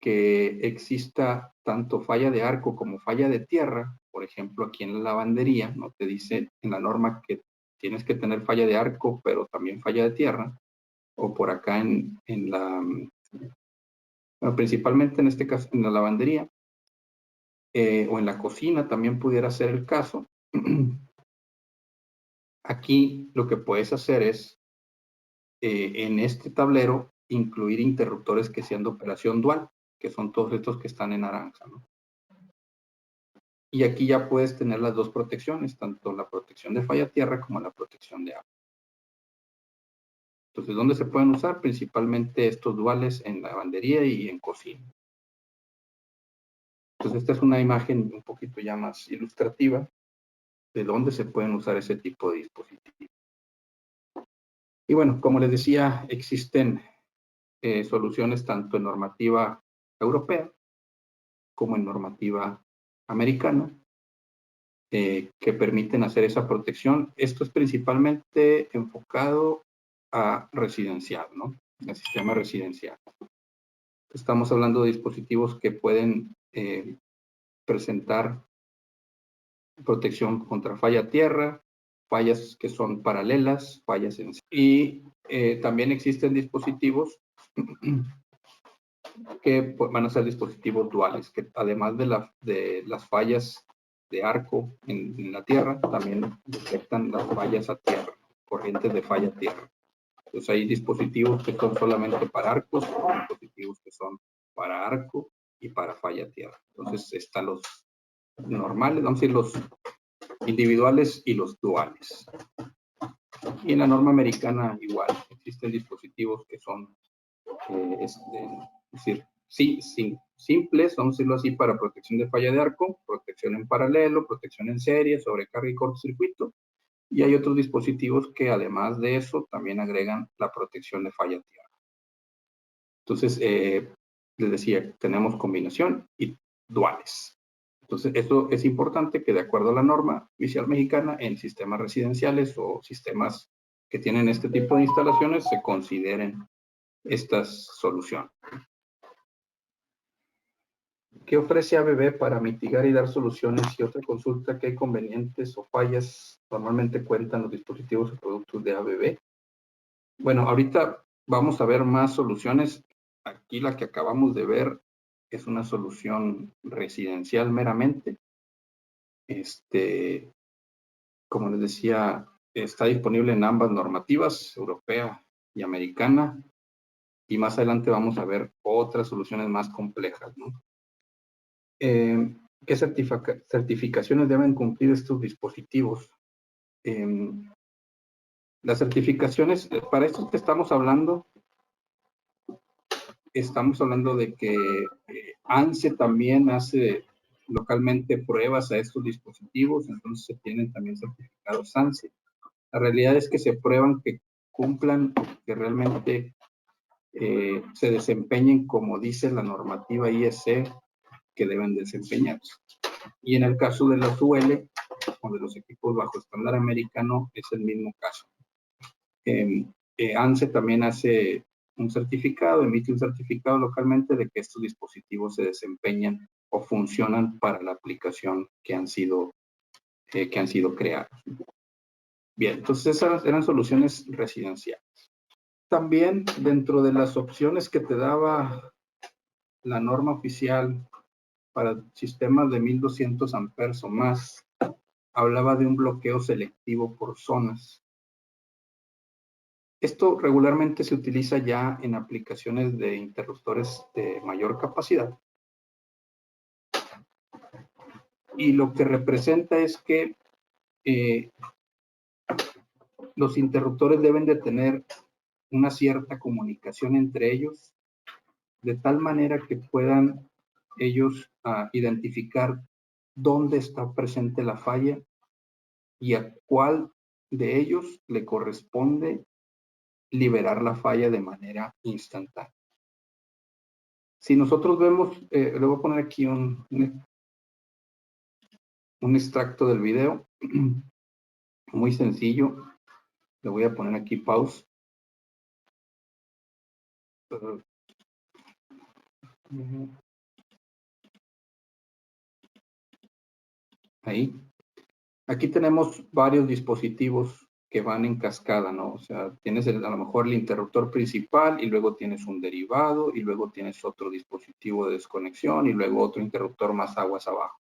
que exista tanto falla de arco como falla de tierra, por ejemplo, aquí en la lavandería, ¿no? Te dice en la norma que tienes que tener falla de arco, pero también falla de tierra, o por acá bueno, principalmente en este caso en la lavandería, o en la cocina también pudiera ser el caso. Aquí lo que puedes hacer es, en este tablero, incluir interruptores que sean de operación dual, que son todos estos que están en naranja, ¿no? Y aquí ya puedes tener las dos protecciones, tanto la protección de falla tierra como la protección de agua. Entonces, ¿dónde se pueden usar? Principalmente estos duales en lavandería y en cocina. Entonces, esta es una imagen un poquito ya más ilustrativa de dónde se pueden usar ese tipo de dispositivos. Y bueno, como les decía, existen soluciones tanto en normativa europea como en normativa americana que permiten hacer esa protección. Esto es principalmente enfocado a residencial, ¿no? El sistema residencial. Estamos hablando de dispositivos que pueden presentar protección contra falla tierra, fallas que son paralelas, fallas en... Y también existen dispositivos que van a ser dispositivos duales, que además de las fallas de arco en la tierra, también detectan las fallas a tierra, corrientes de falla a tierra. Entonces hay dispositivos que son solamente para arcos, dispositivos que son para arco y para falla a tierra. Entonces están los normales, vamos a decir los individuales y los duales. Y en la norma americana igual, existen dispositivos que son, es decir, sí, simples, vamos a decirlo así, para protección de falla de arco, protección en paralelo, protección en serie, sobrecarga y cortocircuito. Y hay otros dispositivos que además de eso también agregan la protección de falla tierra. Entonces, les decía, tenemos combinación y duales. Entonces, esto es importante que de acuerdo a la norma oficial mexicana, en sistemas residenciales o sistemas que tienen este tipo de instalaciones, se consideren estas soluciones. ¿Qué ofrece ABB para mitigar y dar soluciones? Y otra consulta, ¿qué inconvenientes o fallas normalmente cuentan los dispositivos o productos de ABB? Bueno, ahorita vamos a ver más soluciones. Aquí la que acabamos de ver es una solución residencial meramente. Como les decía, está disponible en ambas normativas, europea y americana. Y más adelante vamos a ver otras soluciones más complejas, ¿no? ¿Qué certificaciones deben cumplir estos dispositivos? Las certificaciones, para esto que estamos hablando de que ANSE también hace localmente pruebas a estos dispositivos, entonces se tienen también certificados ANSE. La realidad es que se prueban que cumplan, que realmente se desempeñen como dice la normativa IEC que deben desempeñarse. Y en el caso de los UL o de los equipos bajo estándar americano es el mismo caso. ANSE también hace un certificado, emite un certificado localmente de que estos dispositivos se desempeñan o funcionan para la aplicación que han sido creados. Bien, entonces esas eran soluciones residenciales. También dentro de las opciones que te daba la norma oficial para sistemas de 1200 amperes o más, hablaba de un bloqueo selectivo por zonas. Esto regularmente se utiliza ya en aplicaciones de interruptores de mayor capacidad. Y lo que representa es que los interruptores deben de tener una cierta comunicación entre ellos, de tal manera que puedan ellos identificar dónde está presente la falla y a cuál de ellos le corresponde liberar la falla de manera instantánea. Si nosotros vemos, le voy a poner aquí un extracto del video, muy sencillo. Le voy a poner aquí pause. Ahí. Aquí tenemos varios dispositivos que van en cascada, ¿no? O sea, tienes a lo mejor el interruptor principal y luego tienes un derivado y luego tienes otro dispositivo de desconexión y luego otro interruptor más aguas abajo.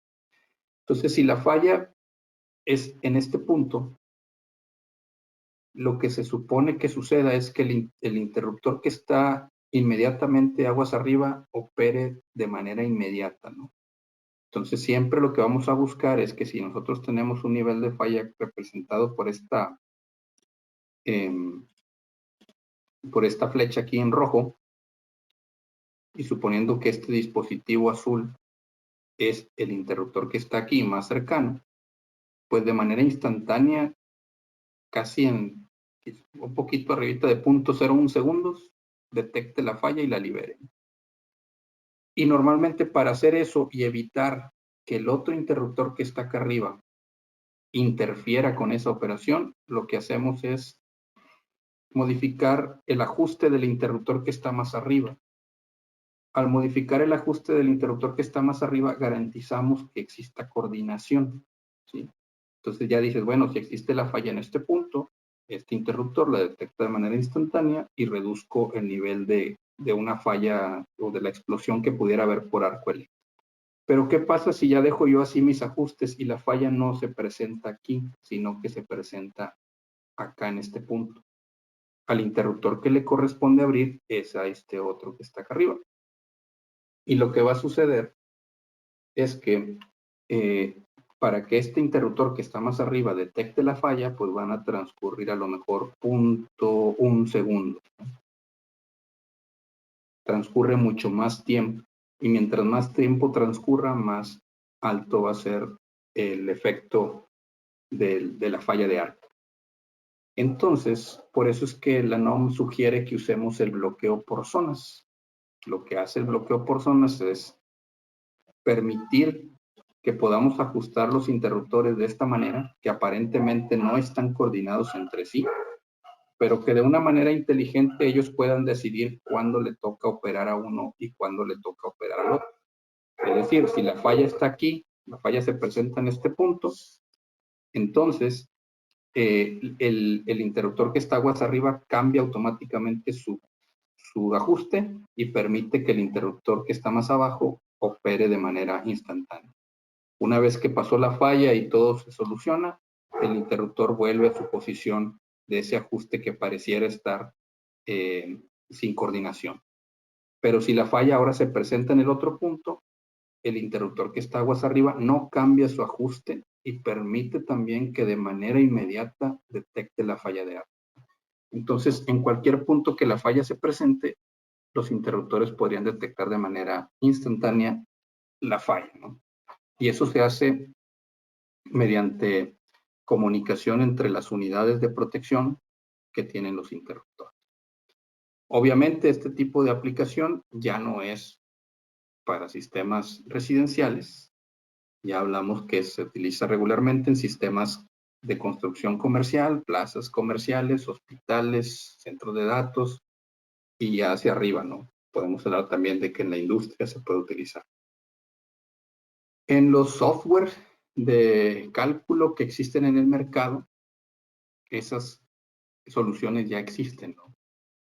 Entonces, si la falla es en este punto, lo que se supone que suceda es que el interruptor que está inmediatamente aguas arriba opere de manera inmediata, ¿no? Entonces, siempre lo que vamos a buscar es que si nosotros tenemos un nivel de falla representado por esta flecha aquí en rojo, y suponiendo que este dispositivo azul es el interruptor que está aquí más cercano, pues de manera instantánea, casi en un poquito arribita de 0.01 segundos, detecte la falla y la libere. Y normalmente para hacer eso y evitar que el otro interruptor que está acá arriba interfiera con esa operación, lo que hacemos es modificar el ajuste del interruptor que está más arriba. Al modificar el ajuste del interruptor que está más arriba, garantizamos que exista coordinación, ¿sí? Entonces ya dices, bueno, si existe la falla en este punto, este interruptor la detecta de manera instantánea y reduzco el nivel de una falla o de la explosión que pudiera haber por arco eléctrico. Pero ¿qué pasa si ya dejo yo así mis ajustes y la falla no se presenta aquí, sino que se presenta acá en este punto? Al interruptor que le corresponde abrir es a este otro que está acá arriba. Y lo que va a suceder es que para que este interruptor que está más arriba detecte la falla, pues van a transcurrir a lo mejor 0.1 segundo. Transcurre mucho más tiempo. Y mientras más tiempo transcurra, más alto va a ser el efecto de la falla de arco. Entonces, por eso es que la NOM sugiere que usemos el bloqueo por zonas. Lo que hace el bloqueo por zonas es permitir que podamos ajustar los interruptores de esta manera, que aparentemente no están coordinados entre sí, pero que de una manera inteligente ellos puedan decidir cuándo le toca operar a uno y cuándo le toca operar al otro. Es decir, si la falla está aquí, la falla se presenta en este punto, entonces el interruptor que está aguas arriba cambia automáticamente su ajuste y permite que el interruptor que está más abajo opere de manera instantánea. Una vez que pasó la falla y todo se soluciona, el interruptor vuelve a su posición de ese ajuste que pareciera estar sin coordinación. Pero si la falla ahora se presenta en el otro punto, el interruptor que está aguas arriba no cambia su ajuste y permite también que de manera inmediata detecte la falla de arco. Entonces, en cualquier punto que la falla se presente, los interruptores podrían detectar de manera instantánea la falla, ¿no? Y eso se hace mediante comunicación entre las unidades de protección que tienen los interruptores. Obviamente, este tipo de aplicación ya no es para sistemas residenciales. Ya hablamos que se utiliza regularmente en sistemas de construcción comercial, plazas comerciales, hospitales, centros de datos y ya hacia arriba, ¿no? Podemos hablar también de que en la industria se puede utilizar. En los software de cálculo que existen en el mercado, esas soluciones ya existen, ¿no?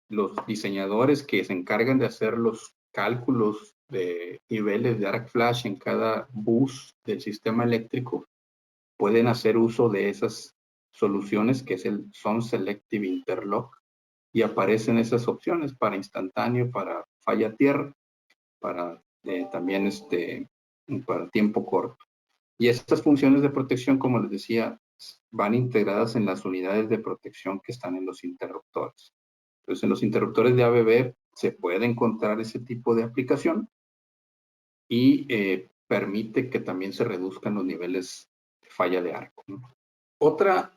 Los diseñadores que se encargan de hacer los cálculos de niveles de arc flash en cada bus del sistema eléctrico pueden hacer uso de esas soluciones que es el Zone Selective Interlock y aparecen esas opciones para instantáneo, para falla tierra, para también para tiempo corto. Y estas funciones de protección, como les decía, van integradas en las unidades de protección que están en los interruptores. Entonces, en los interruptores de ABB se puede encontrar ese tipo de aplicación y permite que también se reduzcan los niveles de falla de arco, ¿no? Otra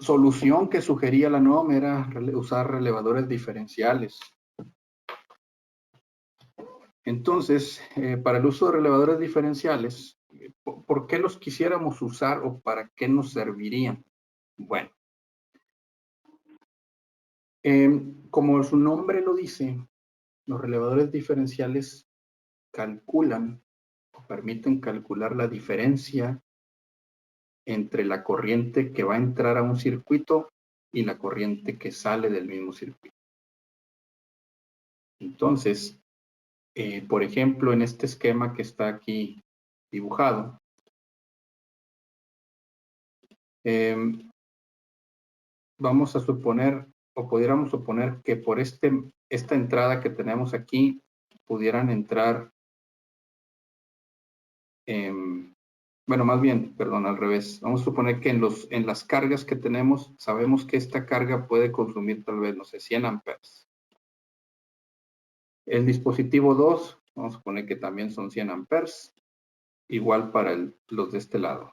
solución que sugería la NOM era usar relevadores diferenciales. Entonces, para el uso de relevadores diferenciales, ¿por qué los quisiéramos usar o para qué nos servirían? Bueno, como su nombre lo dice, los relevadores diferenciales calculan o permiten calcular la diferencia entre la corriente que va a entrar a un circuito y la corriente que sale del mismo circuito. Entonces, por ejemplo, en este esquema que está aquí dibujado, vamos a suponer, o pudiéramos suponer que por esta entrada que tenemos aquí, pudieran entrar, bueno, más bien, perdón, al revés. Vamos a suponer que en las cargas que tenemos, sabemos que esta carga puede consumir tal vez, no sé, 100 amperes. El dispositivo 2, vamos a suponer que también son 100 amperes, igual para los de este lado.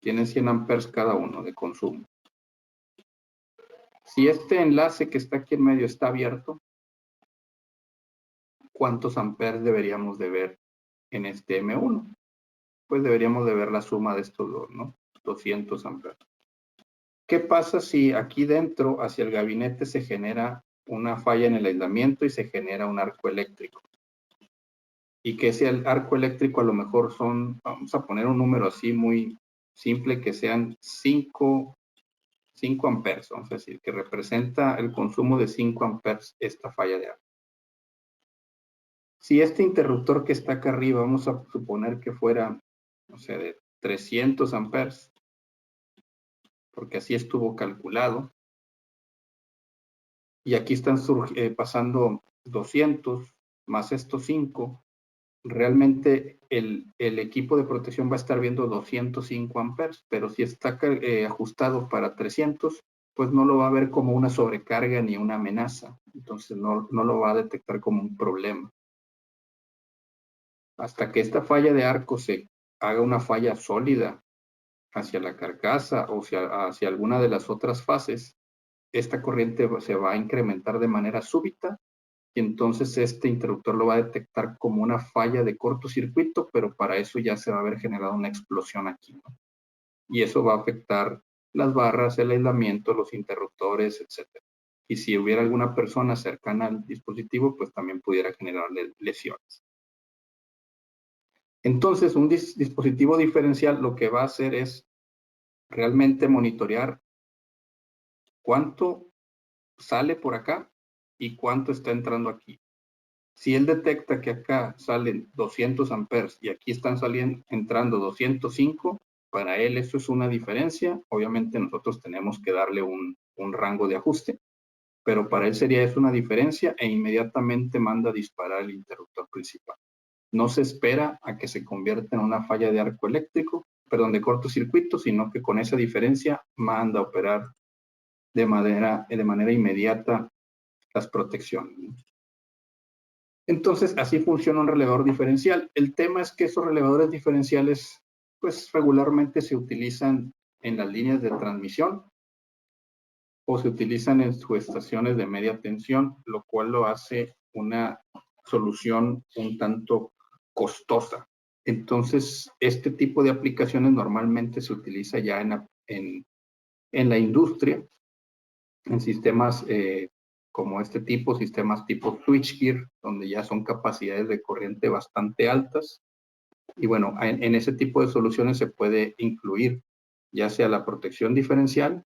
Tienen 100 amperes cada uno de consumo. Si este enlace que está aquí en medio está abierto, ¿cuántos amperes deberíamos de ver en este M1? Pues deberíamos de ver la suma de estos dos, ¿no? 200 amperes. ¿Qué pasa si aquí dentro, hacia el gabinete, se genera una falla en el aislamiento y se genera un arco eléctrico? Y que ese arco eléctrico a lo mejor vamos a poner un número así muy simple, que sean 5 amperes, vamos a decir, que representa el consumo de 5 amperes esta falla de arco. Si este interruptor que está acá arriba, vamos a suponer que fuera, no sé, de 300 amperes, porque así estuvo calculado, y aquí están pasando 200 más estos 5, realmente el equipo de protección va a estar viendo 205 amperes, pero si está ajustado para 300, pues no lo va a ver como una sobrecarga ni una amenaza, entonces no lo va a detectar como un problema. Hasta que esta falla de arco se haga una falla sólida hacia la carcasa o hacia alguna de las otras fases, esta corriente se va a incrementar de manera súbita y entonces este interruptor lo va a detectar como una falla de cortocircuito, pero para eso ya se va a haber generado una explosión aquí, ¿no? Y eso va a afectar las barras, el aislamiento, los interruptores, etc. Y si hubiera alguna persona cercana al dispositivo, pues también pudiera generarle lesiones. Entonces, un dispositivo diferencial lo que va a hacer es realmente monitorear cuánto sale por acá y cuánto está entrando aquí. Si él detecta que acá salen 200 amperes y aquí están entrando 205, para él eso es una diferencia. Obviamente nosotros tenemos que darle un rango de ajuste, pero para él sería eso una diferencia e inmediatamente manda a disparar el interruptor principal. No se espera a que se convierta en una falla de arco eléctrico, perdón, de cortocircuito, sino que con esa diferencia manda a operar de manera inmediata las protecciones. Entonces, así funciona un relevador diferencial. El tema es que esos relevadores diferenciales, pues regularmente se utilizan en las líneas de transmisión o se utilizan en subestaciones de media tensión, lo cual lo hace una solución un tanto costosa. Entonces, este tipo de aplicaciones normalmente se utiliza ya en la industria, en sistemas como este tipo, sistemas tipo switchgear, donde ya son capacidades de corriente bastante altas. Y bueno, en ese tipo de soluciones se puede incluir ya sea la protección diferencial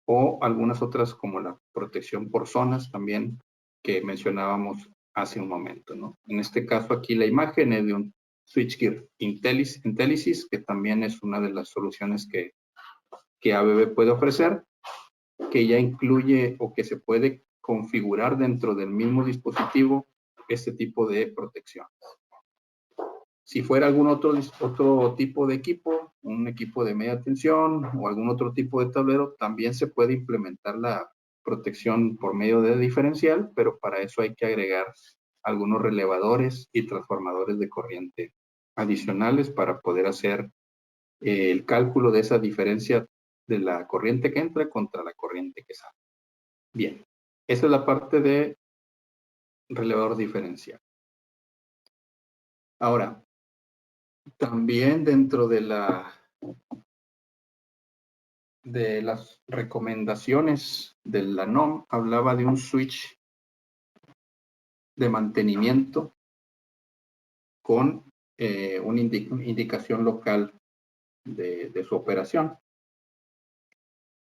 o algunas otras como la protección por zonas también que mencionábamos hace un momento, ¿no? En este caso aquí la imagen es de un switchgear Intelisys, que también es una de las soluciones que ABB puede ofrecer, que ya incluye o que se puede configurar dentro del mismo dispositivo este tipo de protección. Si fuera algún otro tipo de equipo, un equipo de media tensión o algún otro tipo de tablero, también se puede implementar la protección por medio de diferencial, pero para eso hay que agregar algunos relevadores y transformadores de corriente adicionales para poder hacer el cálculo de esa diferencia de la corriente que entra contra la corriente que sale. Bien, esa es la parte de relevador diferencial. Ahora, también dentro de las recomendaciones de la NOM hablaba de un switch de mantenimiento con una indicación local de su operación.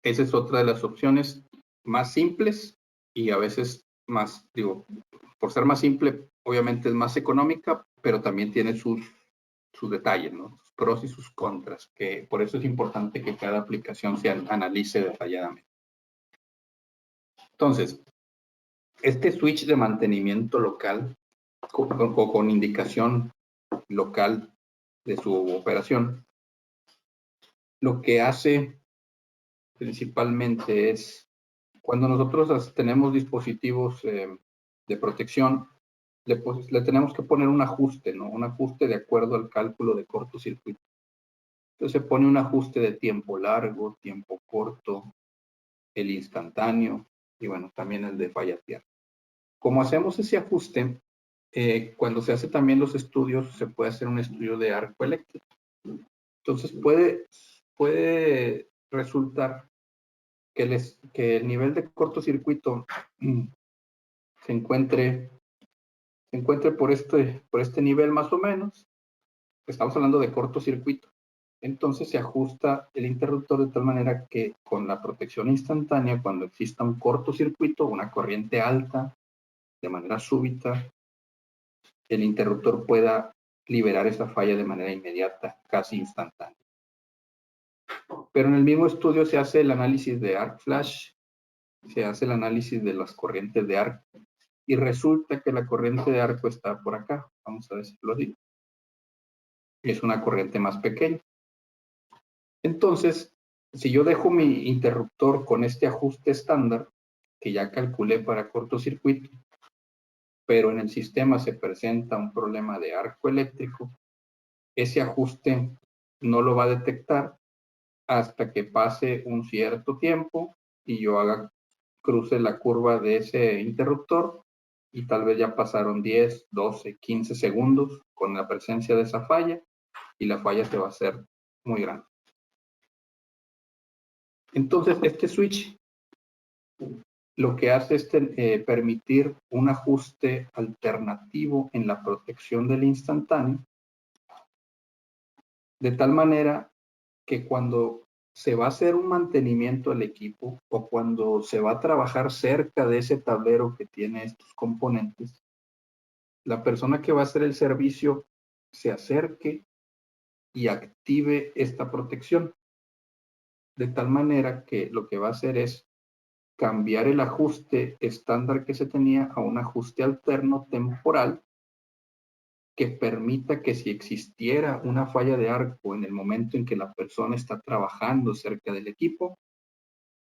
Esa es otra de las opciones más simples y a veces más, por ser más simple, obviamente es más económica, pero también tiene sus detalles, ¿no? Sus pros y sus contras, que por eso es importante que cada aplicación se analice detalladamente. Entonces, este switch de mantenimiento local o con indicación local de su operación, lo que hace principalmente es cuando nosotros tenemos dispositivos de protección, le tenemos que poner un ajuste, ¿no? Un ajuste de acuerdo al cálculo de cortocircuito. Entonces se pone un ajuste de tiempo largo, tiempo corto, el instantáneo y bueno, también el de falla tierra. Como hacemos ese ajuste, cuando se hace también los estudios, se puede hacer un estudio de arco eléctrico. Entonces puede resultar que el nivel de cortocircuito se encuentre por este nivel más o menos. Estamos hablando de cortocircuito. Entonces se ajusta el interruptor de tal manera que con la protección instantánea, cuando exista un cortocircuito, una corriente alta, de manera súbita, el interruptor pueda liberar esa falla de manera inmediata, casi instantánea. Pero en el mismo estudio se hace el análisis de arc flash, se hace el análisis de las corrientes de arco y resulta que la corriente de arco está por acá. Vamos a decirlo así. Es una corriente más pequeña. Entonces, si yo dejo mi interruptor con este ajuste estándar, que ya calculé para cortocircuito, pero en el sistema se presenta un problema de arco eléctrico, ese ajuste no lo va a detectar hasta que pase un cierto tiempo y yo cruce la curva de ese interruptor y tal vez ya pasaron 10, 12, 15 segundos con la presencia de esa falla y la falla se va a hacer muy grande. Entonces, este switch lo que hace es permitir un ajuste alternativo en la protección del instantáneo, de tal manera que cuando se va a hacer un mantenimiento al equipo o cuando se va a trabajar cerca de ese tablero que tiene estos componentes, la persona que va a hacer el servicio se acerque y active esta protección, de tal manera que lo que va a hacer es cambiar el ajuste estándar que se tenía a un ajuste alterno temporal que permita que si existiera una falla de arco en el momento en que la persona está trabajando cerca del equipo,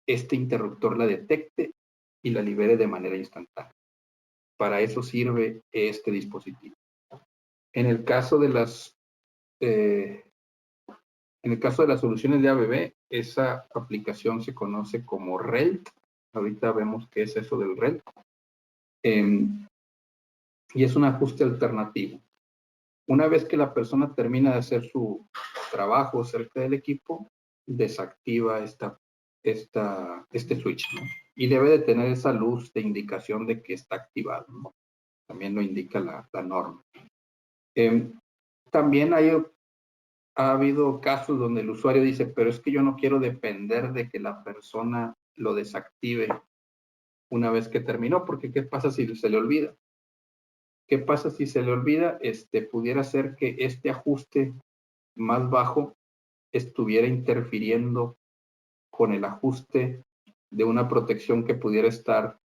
este interruptor la detecte y la libere de manera instantánea. Para eso sirve este dispositivo. En el caso de las soluciones de ABB, esa aplicación se conoce como RELT. Ahorita vemos qué es eso del RELT. Y es un ajuste alternativo. Una vez que la persona termina de hacer su trabajo cerca del equipo, desactiva este switch, ¿no? Y debe de tener esa luz de indicación de que está activado, ¿no? También lo indica la norma. También ha habido casos donde el usuario dice, pero es que yo no quiero depender de que la persona lo desactive una vez que terminó, porque ¿qué pasa si se le olvida? ¿Qué pasa si se le olvida? Pudiera ser que este ajuste más bajo estuviera interfiriendo con el ajuste de una protección que pudiera estar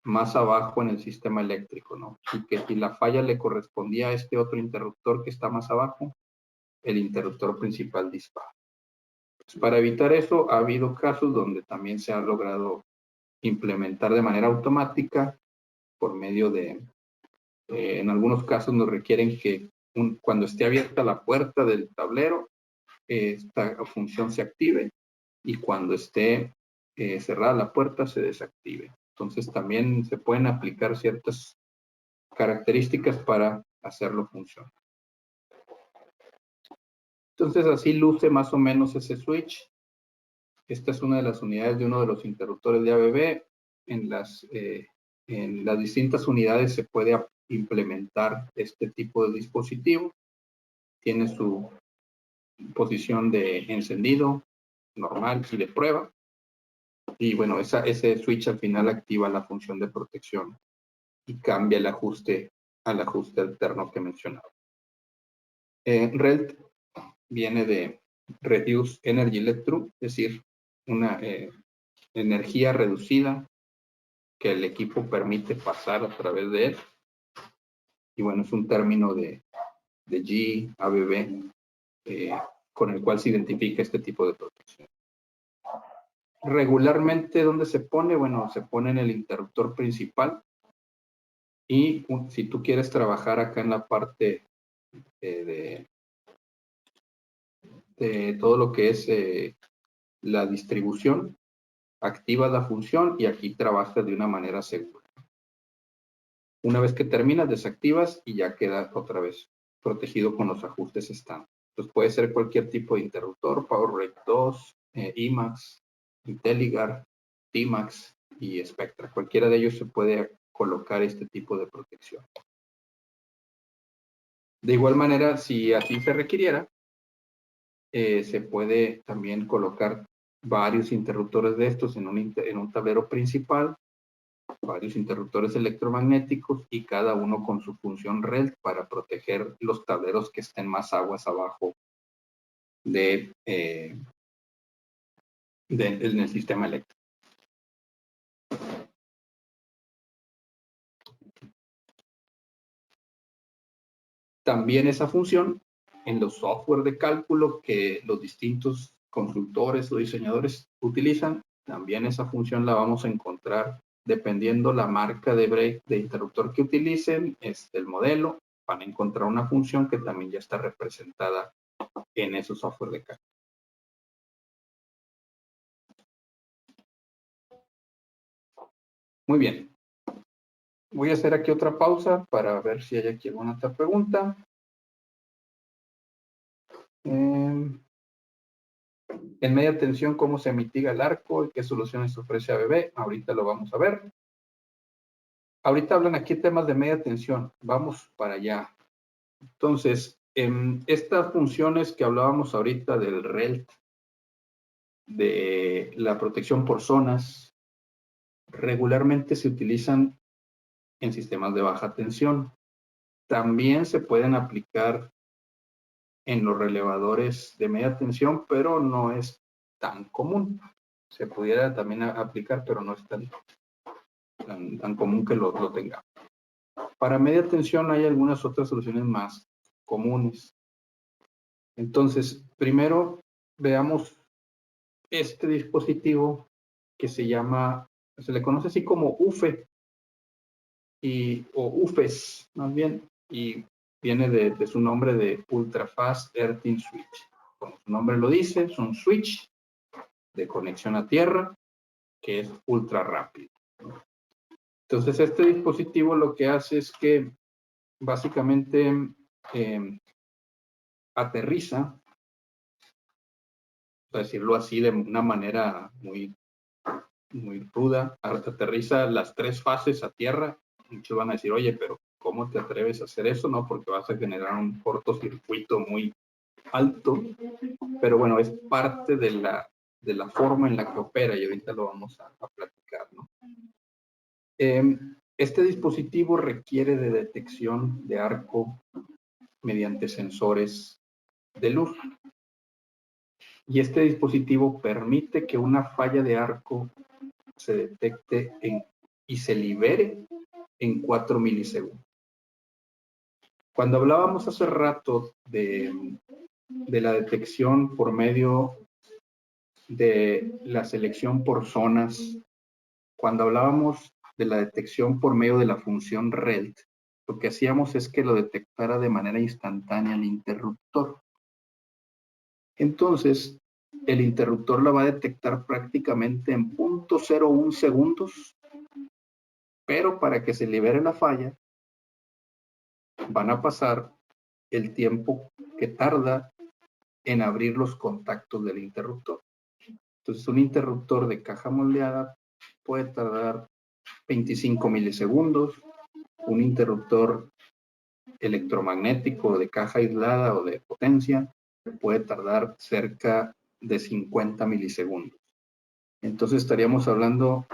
más abajo en el sistema eléctrico, ¿no? Y que si la falla le correspondía a este otro interruptor que está más abajo, el interruptor principal dispara. Pues para evitar eso, ha habido casos donde también se ha logrado implementar de manera automática por medio de, en algunos casos nos requieren que cuando esté abierta la puerta del tablero, esta función se active y cuando esté cerrada la puerta se desactive. Entonces también se pueden aplicar ciertas características para hacerlo funcionar. Entonces así luce más o menos ese switch. Esta es una de las unidades de uno de los interruptores de ABB. En las distintas unidades se puede implementar este tipo de dispositivo. Tiene su posición de encendido, normal y de prueba. Y bueno, ese switch al final activa la función de protección y cambia el ajuste al ajuste alterno que mencionaba. RELT viene de Reduce Energy Let Through, es decir, una energía reducida que el equipo permite pasar a través de él. Y bueno, es un término de G, ABB, con el cual se identifica este tipo de protección. Regularmente, ¿dónde se pone? Bueno, se pone en el interruptor principal. Y si tú quieres trabajar acá en la parte de todo lo que es la distribución, activas la función y aquí trabajas de una manera segura. Una vez que terminas, desactivas y ya queda otra vez protegido con los ajustes estándar. Entonces puede ser cualquier tipo de interruptor, PowerRate 2, Emax, IntelliGuard, Tmax y Spectra. Cualquiera de ellos se puede colocar este tipo de protección. De igual manera, si así se requiriera, se puede también colocar varios interruptores de estos en un tablero principal, varios interruptores electromagnéticos y cada uno con su función RELT para proteger los tableros que estén más aguas abajo en el sistema eléctrico. También esa función en los software de cálculo que los distintos consultores o diseñadores utilizan, también esa función la vamos a encontrar dependiendo la marca de break de interruptor que utilicen, el modelo, van a encontrar una función que también ya está representada en esos software de cálculo. Muy bien. Voy a hacer aquí otra pausa para ver si hay aquí alguna otra pregunta. En media tensión, ¿cómo se mitiga el arco y qué soluciones ofrece ABB? Ahorita lo vamos a ver. Ahorita hablan aquí temas de media tensión. Vamos para allá. Entonces, estas funciones que hablábamos ahorita del RELT, de la protección por zonas, regularmente se utilizan en sistemas de baja tensión. También se pueden aplicar en los relevadores de media tensión, pero no es tan común. Se pudiera también aplicar, pero no es tan común que lo tengamos. Para media tensión hay algunas otras soluciones más comunes. Entonces, primero veamos este dispositivo que se le conoce así como UFE, o UFES, más bien, y viene de su nombre de Ultra Fast Earthing Switch. Como su nombre lo dice, es un switch de conexión a tierra que es ultra rápido. Entonces, este dispositivo lo que hace es que básicamente aterriza, para decirlo así de una manera muy ruda, aterriza las tres fases a tierra. Muchos van a decir, oye, pero ¿cómo te atreves a hacer eso? No, porque vas a generar un cortocircuito muy alto. Pero bueno, es parte de la forma en la que opera y ahorita lo vamos a platicar, ¿no? Este dispositivo requiere de detección de arco mediante sensores de luz. Y este dispositivo permite que una falla de arco se detecte y se libere en 4 milisegundos. Cuando hablábamos hace rato de la detección por medio de la selección por zonas, cuando hablábamos de la detección por medio de la función RELT, lo que hacíamos es que lo detectara de manera instantánea el interruptor. Entonces, el interruptor la va a detectar prácticamente en 0.01 segundos, pero para que se libere la falla, van a pasar el tiempo que tarda en abrir los contactos del interruptor. Entonces, un interruptor de caja moldeada puede tardar 25 milisegundos, un interruptor electromagnético de caja aislada o de potencia puede tardar cerca de 50 milisegundos. Entonces estaríamos hablando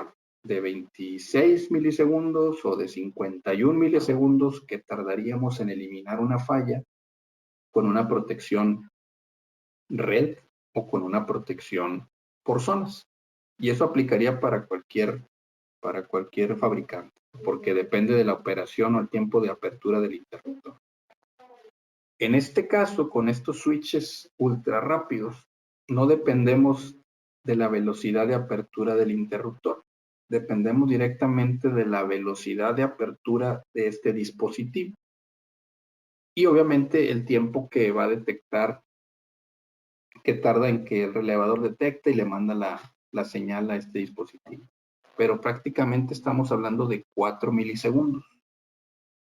de 26 milisegundos o de 51 milisegundos que tardaríamos en eliminar una falla con una protección RELT o con una protección por zonas. Y eso aplicaría para cualquier fabricante, porque depende de la operación o el tiempo de apertura del interruptor. En este caso, con estos switches ultra rápidos, no dependemos de la velocidad de apertura del interruptor. Dependemos directamente de la velocidad de apertura de este dispositivo. Y obviamente el tiempo que va a detectar, que tarda en que el relevador detecte y le manda la señal a este dispositivo. Pero prácticamente estamos hablando de 4 milisegundos,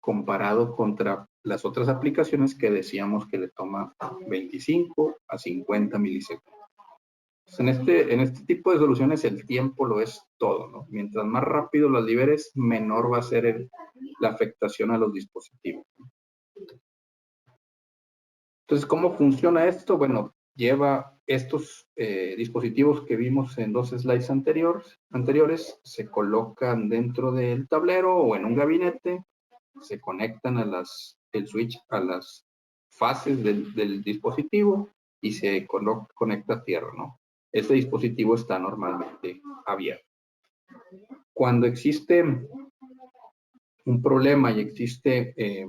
comparado contra las otras aplicaciones que decíamos que le toma 25 a 50 milisegundos. Entonces, en este tipo de soluciones el tiempo lo es todo, ¿no? Mientras más rápido las liberes, menor va a ser la afectación a los dispositivos. Entonces, ¿cómo funciona esto? Bueno, lleva estos dispositivos que vimos en dos slides anteriores, se colocan dentro del tablero o en un gabinete, se conectan el switch a las fases del dispositivo y se conecta a tierra, ¿no? Este dispositivo está normalmente abierto. Cuando existe un problema y existe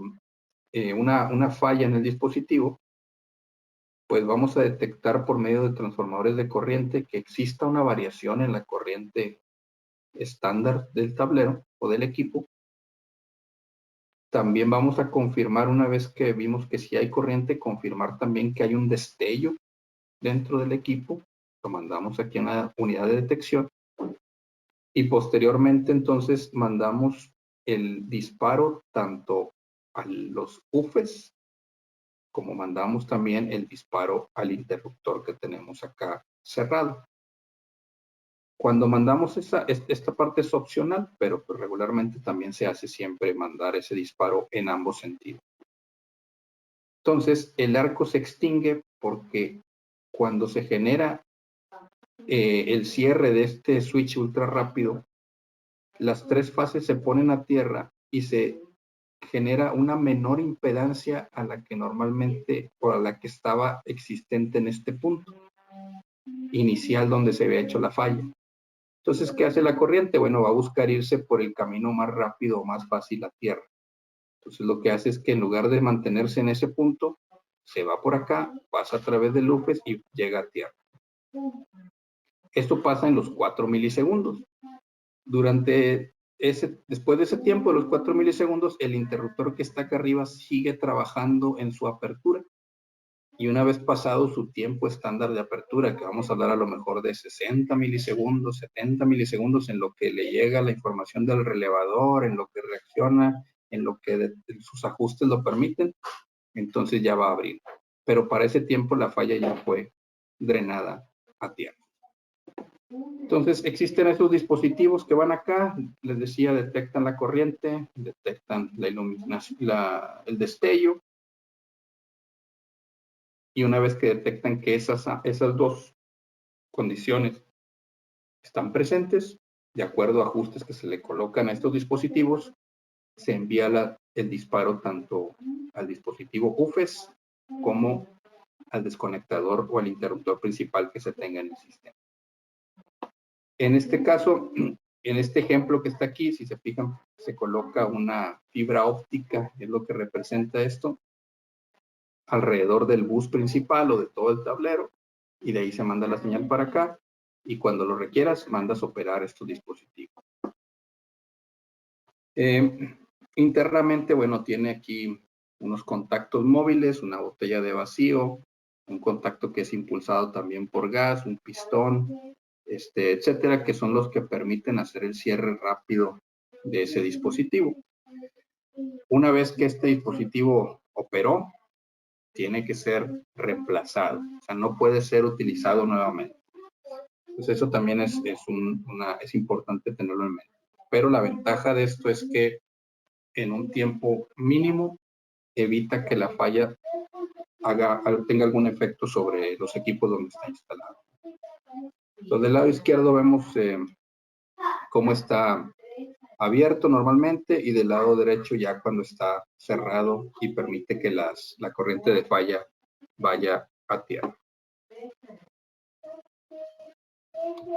una falla en el dispositivo, pues vamos a detectar por medio de transformadores de corriente que exista una variación en la corriente estándar del tablero o del equipo. También vamos a confirmar, una vez que vimos que sí hay corriente, confirmar también que hay un destello dentro del equipo. Lo mandamos aquí a una unidad de detección y posteriormente entonces mandamos el disparo tanto a los UFES como mandamos también el disparo al interruptor que tenemos acá cerrado. Cuando mandamos esta parte es opcional, pero pues regularmente también se hace siempre mandar ese disparo en ambos sentidos. Entonces, el arco se extingue porque cuando se genera el cierre de este switch ultra rápido, las tres fases se ponen a tierra y se genera una menor impedancia a la que normalmente o a la que estaba existente en este punto inicial donde se había hecho la falla. Entonces, ¿qué hace la corriente? Bueno, va a buscar irse por el camino más rápido o más fácil a tierra. Entonces, lo que hace es que en lugar de mantenerse en ese punto, se va por acá, pasa a través de UFES y llega a tierra. Esto pasa en los 4 milisegundos. Después de ese tiempo, de los 4 milisegundos, el interruptor que está acá arriba sigue trabajando en su apertura. Y una vez pasado su tiempo estándar de apertura, que vamos a hablar a lo mejor de 60 milisegundos, 70 milisegundos, en lo que le llega la información del relevador, en lo que reacciona, en lo que sus ajustes lo permiten, entonces ya va a abrir. Pero para ese tiempo la falla ya fue drenada a tierra. Entonces existen esos dispositivos que van acá, les decía, detectan la corriente, detectan la iluminación, el destello, y una vez que detectan que esas dos condiciones están presentes, de acuerdo a ajustes que se le colocan a estos dispositivos, se envía el disparo tanto al dispositivo UFES como al desconectador o al interruptor principal que se tenga en el sistema. En este caso, en este ejemplo que está aquí, si se fijan, se coloca una fibra óptica, es lo que representa esto, alrededor del bus principal o de todo el tablero, y de ahí se manda la señal para acá, y cuando lo requieras, mandas operar estos dispositivos. Internamente, bueno, tiene aquí unos contactos móviles, una botella de vacío, un contacto que es impulsado también por gas, un pistón, etcétera, que son los que permiten hacer el cierre rápido de ese dispositivo. Una vez que este dispositivo operó, tiene que ser reemplazado, o sea, no puede ser utilizado nuevamente. Entonces eso también es importante tenerlo en mente. Pero la ventaja de esto es que en un tiempo mínimo evita que la falla tenga algún efecto sobre los equipos donde está instalado. Entonces, del lado izquierdo vemos cómo está abierto normalmente, y del lado derecho ya cuando está cerrado y permite que la corriente de falla vaya a tierra.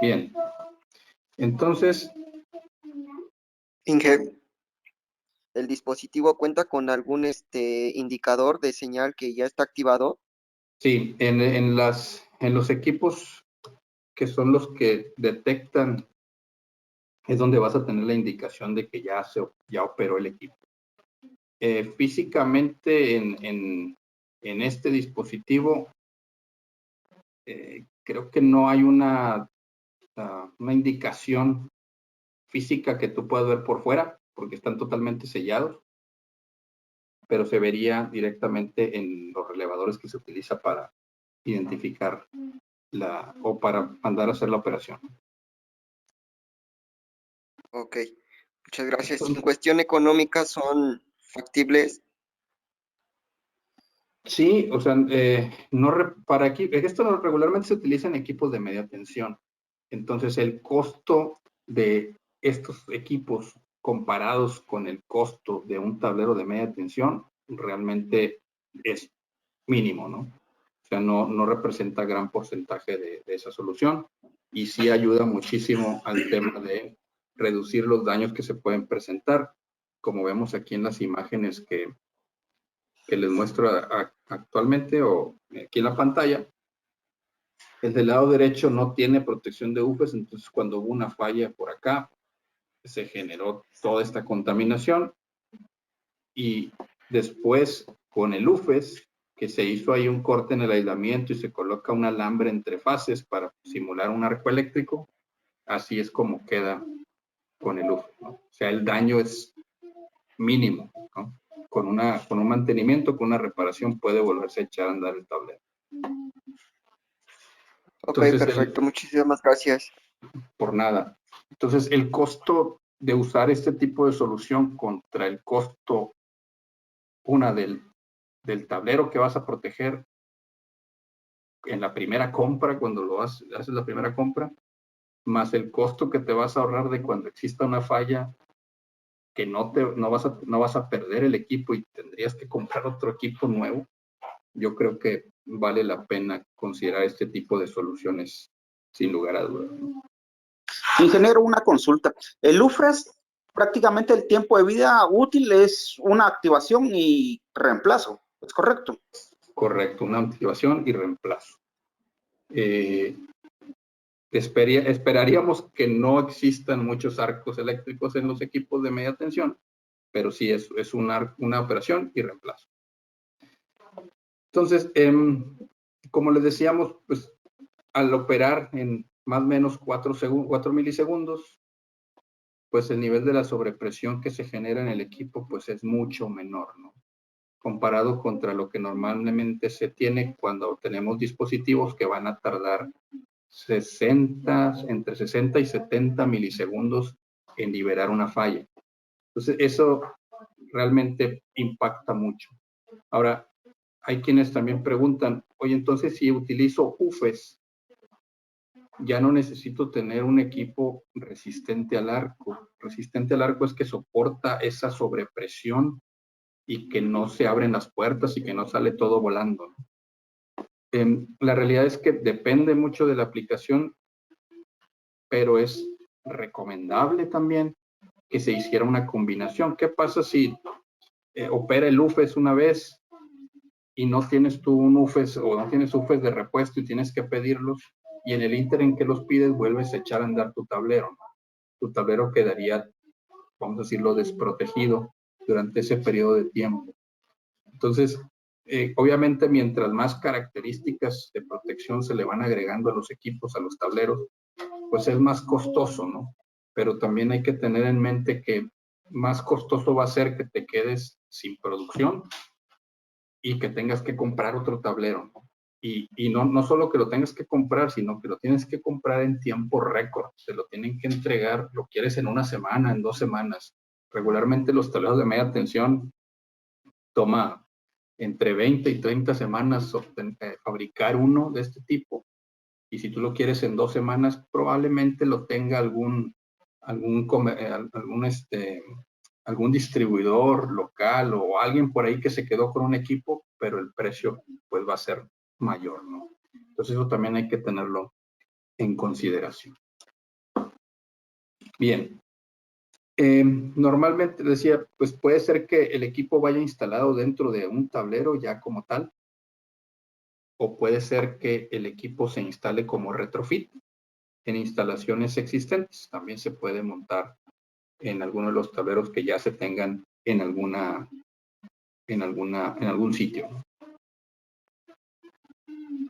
Bien, entonces, Inge, ¿el dispositivo cuenta con algún indicador de señal que ya está activado? sí, en los equipos que son los que detectan, es donde vas a tener la indicación de que ya operó el equipo. Físicamente en este dispositivo, creo que no hay una indicación física que tú puedas ver por fuera, porque están totalmente sellados, pero se vería directamente en los relevadores que se utiliza para identificar o para mandar a hacer la operación. Ok, muchas gracias. En cuestión económica, ¿son factibles? Sí, o sea, esto regularmente se utiliza en equipos de media tensión. Entonces, el costo de estos equipos comparados con el costo de un tablero de media tensión realmente es mínimo, ¿no? O sea, no representa gran porcentaje de esa solución, y sí ayuda muchísimo al tema de reducir los daños que se pueden presentar, como vemos aquí en las imágenes que les muestro actualmente o aquí en la pantalla. El del lado derecho no tiene protección de UFES, entonces cuando hubo una falla por acá, se generó toda esta contaminación, y después con el UFES, que se hizo ahí un corte en el aislamiento y se coloca un alambre entre fases para simular un arco eléctrico, así es como queda con el UFE, ¿no? O sea, el daño es mínimo, ¿no? Con un mantenimiento, con una reparación puede volverse a echar a andar el tablero. Ok, Entonces, perfecto, muchísimas gracias. por nada. Entonces, el costo de usar este tipo de solución contra el costo, del tablero que vas a proteger en la primera compra, cuando haces la primera compra, más el costo que te vas a ahorrar de cuando exista una falla, que no vas a perder el equipo y tendrías que comprar otro equipo nuevo. Yo creo que vale la pena considerar este tipo de soluciones sin lugar a dudas. Ingeniero, una consulta. El UFRES, prácticamente el tiempo de vida útil es una activación y reemplazo, ¿es correcto? Correcto, una activación y reemplazo. Esperaríamos que no existan muchos arcos eléctricos en los equipos de media tensión, pero sí es una operación y reemplazo. Entonces, como les decíamos, pues al operar en más o menos 4 milisegundos, pues el nivel de la sobrepresión que se genera en el equipo pues es mucho menor, ¿no? Comparado contra lo que normalmente se tiene cuando tenemos dispositivos que van a tardar entre 60 y 70 milisegundos en liberar una falla. Entonces, eso realmente impacta mucho. Ahora, hay quienes también preguntan, oye, entonces si utilizo UFES, ya no necesito tener un equipo resistente al arco. Resistente al arco es que soporta esa sobrepresión y que no se abren las puertas y que no sale todo volando. La realidad es que depende mucho de la aplicación, pero es recomendable también que se hiciera una combinación. ¿Qué pasa si opera el UFES una vez y no tienes tú un UFES o no tienes UFES de repuesto y tienes que pedirlos, y en el ínter en que los pides vuelves a echar a andar tu tablero, ¿no? Tu tablero quedaría, vamos a decirlo, desprotegido durante ese periodo de tiempo. Entonces, obviamente, mientras más características de protección se le van agregando a los equipos, a los tableros, pues es más costoso, ¿no? Pero también hay que tener en mente que más costoso va a ser que te quedes sin producción y que tengas que comprar otro tablero, ¿no? Y no solo que lo tengas que comprar, sino que lo tienes que comprar en tiempo récord. Te lo tienen que entregar, lo quieres en una semana, en 2 semanas. Regularmente los tableros de media tensión toma entre 20 y 30 semanas fabricar uno de este tipo. Y si tú lo quieres en 2 semanas, probablemente lo tenga algún distribuidor local o alguien por ahí que se quedó con un equipo, pero el precio pues va a ser mayor, ¿no? Entonces eso también hay que tenerlo en consideración. Bien. Normalmente decía, pues puede ser que el equipo vaya instalado dentro de un tablero ya como tal, o puede ser que el equipo se instale como retrofit en instalaciones existentes. También se puede montar en alguno de los tableros que ya se tengan en algún sitio.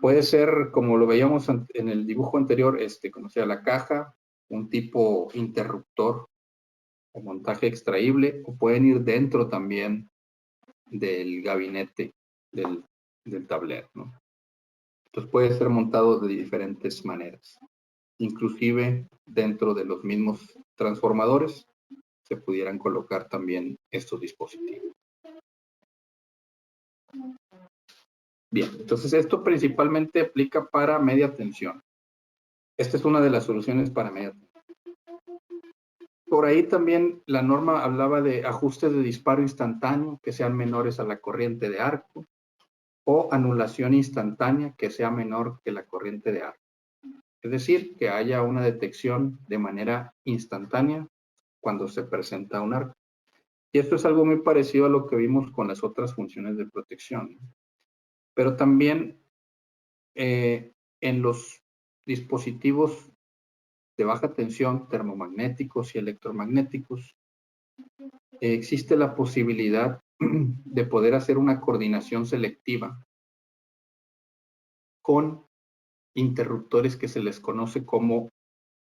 Puede ser, como lo veíamos en el dibujo anterior, como sea la caja, un tipo interruptor o montaje extraíble, o pueden ir dentro también del gabinete del tablero, ¿no? Entonces puede ser montado de diferentes maneras. Inclusive dentro de los mismos transformadores se pudieran colocar también estos dispositivos. Bien, entonces esto principalmente aplica para media tensión. Esta es una de las soluciones para media tensión. Por ahí también la norma hablaba de ajustes de disparo instantáneo que sean menores a la corriente de arco, o anulación instantánea que sea menor que la corriente de arco. Es decir, que haya una detección de manera instantánea cuando se presenta un arco. Y esto es algo muy parecido a lo que vimos con las otras funciones de protección. Pero también en los dispositivos de baja tensión, termomagnéticos y electromagnéticos, existe la posibilidad de poder hacer una coordinación selectiva con interruptores que se les conoce como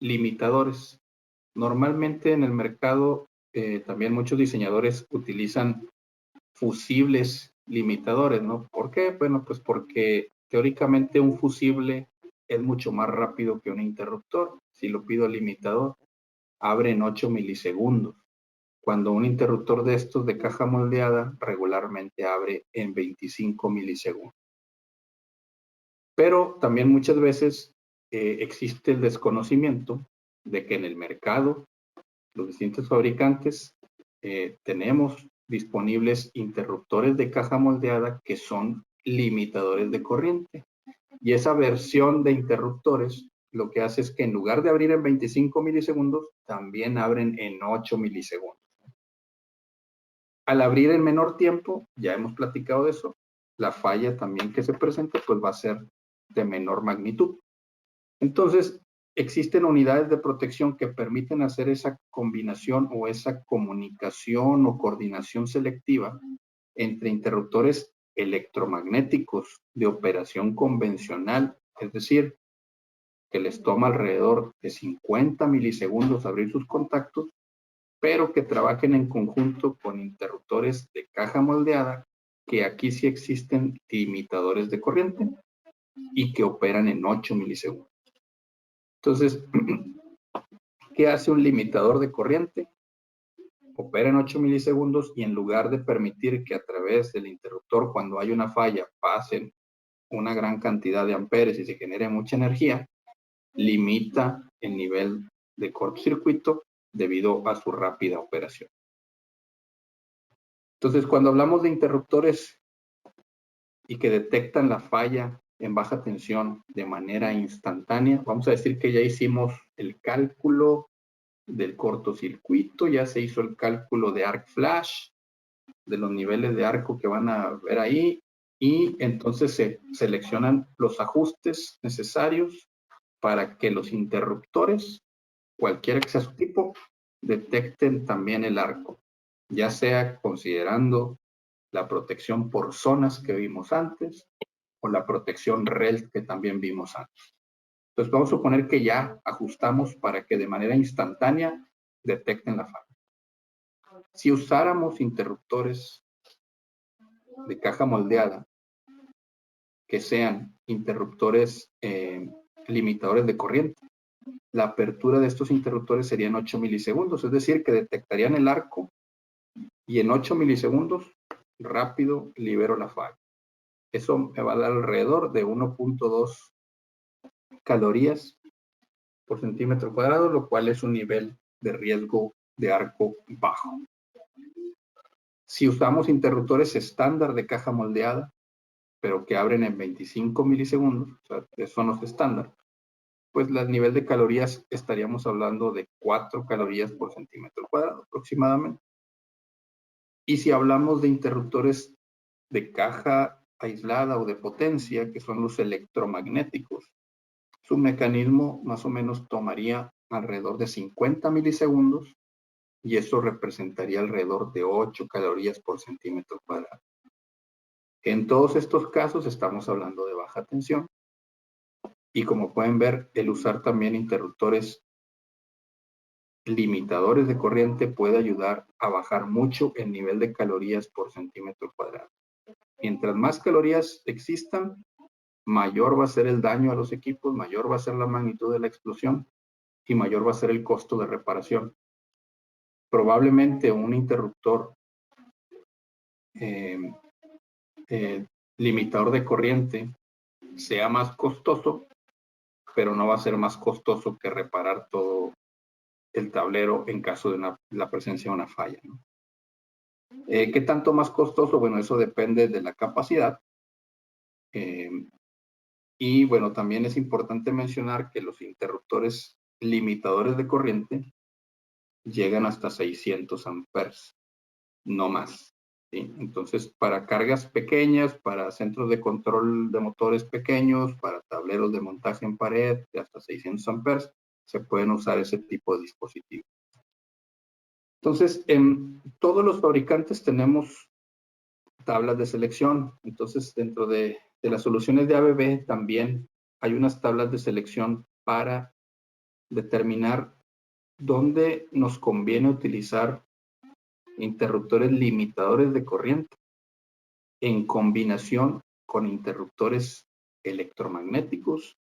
limitadores. Normalmente en el mercado también muchos diseñadores utilizan fusibles limitadores, ¿no? ¿Por qué? Bueno, pues porque teóricamente un fusible es mucho más rápido que un interruptor. Si lo pido al limitador, abre en 8 milisegundos. Cuando un interruptor de estos de caja moldeada regularmente abre en 25 milisegundos. Pero también muchas veces existe el desconocimiento de que en el mercado los distintos fabricantes tenemos disponibles interruptores de caja moldeada que son limitadores de corriente. Y esa versión de interruptores lo que hace es que en lugar de abrir en 25 milisegundos, también abren en 8 milisegundos. Al abrir en menor tiempo, ya hemos platicado de eso, la falla también que se presente pues va a ser de menor magnitud. Entonces, existen unidades de protección que permiten hacer esa combinación o esa comunicación o coordinación selectiva entre interruptores electromagnéticos de operación convencional, es decir, que les toma alrededor de 50 milisegundos abrir sus contactos, pero que trabajen en conjunto con interruptores de caja moldeada, que aquí sí existen limitadores de corriente y que operan en 8 milisegundos. Entonces, ¿qué hace un limitador de corriente? Opera en 8 milisegundos y en lugar de permitir que a través del interruptor, cuando hay una falla, pasen una gran cantidad de amperes y se genere mucha energía, limita el nivel de cortocircuito debido a su rápida operación. Entonces, cuando hablamos de interruptores y que detectan la falla en baja tensión de manera instantánea, vamos a decir que ya hicimos el cálculo del cortocircuito, ya se hizo el cálculo de arc flash, de los niveles de arco que van a ver ahí, y entonces se seleccionan los ajustes necesarios para que los interruptores, cualquiera que sea su tipo, detecten también el arco, ya sea considerando la protección por zonas que vimos antes o la protección REL que también vimos antes. Entonces vamos a suponer que ya ajustamos para que de manera instantánea detecten la falla. Si usáramos interruptores de caja moldeada, que sean interruptores limitadores de corriente, la apertura de estos interruptores sería en 8 milisegundos, es decir, que detectarían el arco y en 8 milisegundos rápido libero la falla. Eso me va a dar alrededor de 1.2 calorías por centímetro cuadrado, lo cual es un nivel de riesgo de arco bajo. Si usamos interruptores estándar de caja moldeada, pero que abren en 25 milisegundos, o sea, que son los estándar, pues el nivel de calorías estaríamos hablando de 4 calorías por centímetro cuadrado aproximadamente. Y si hablamos de interruptores de caja aislada o de potencia, que son los electromagnéticos, su mecanismo más o menos tomaría alrededor de 50 milisegundos y eso representaría alrededor de 8 calorías por centímetro cuadrado. En todos estos casos estamos hablando de baja tensión y como pueden ver, el usar también interruptores limitadores de corriente puede ayudar a bajar mucho el nivel de calorías por centímetro cuadrado. Mientras más calorías existan, mayor va a ser el daño a los equipos, mayor va a ser la magnitud de la explosión y mayor va a ser el costo de reparación. Probablemente un interruptor limitador de corriente sea más costoso, pero no va a ser más costoso que reparar todo el tablero en caso de la presencia de una falla, ¿no? ¿Qué tanto más costoso? Bueno, eso depende de la capacidad. Y bueno, también es importante mencionar que los interruptores limitadores de corriente llegan hasta 600 amperes, no más, ¿sí? Entonces, para cargas pequeñas, para centros de control de motores pequeños, para tableros de montaje en pared de hasta 600 amperes, se pueden usar ese tipo de dispositivos. Entonces, en todos los fabricantes tenemos tablas de selección. Entonces, dentro de las soluciones de ABB también hay unas tablas de selección para determinar ¿dónde nos conviene utilizar interruptores limitadores de corriente en combinación con interruptores electromagnéticos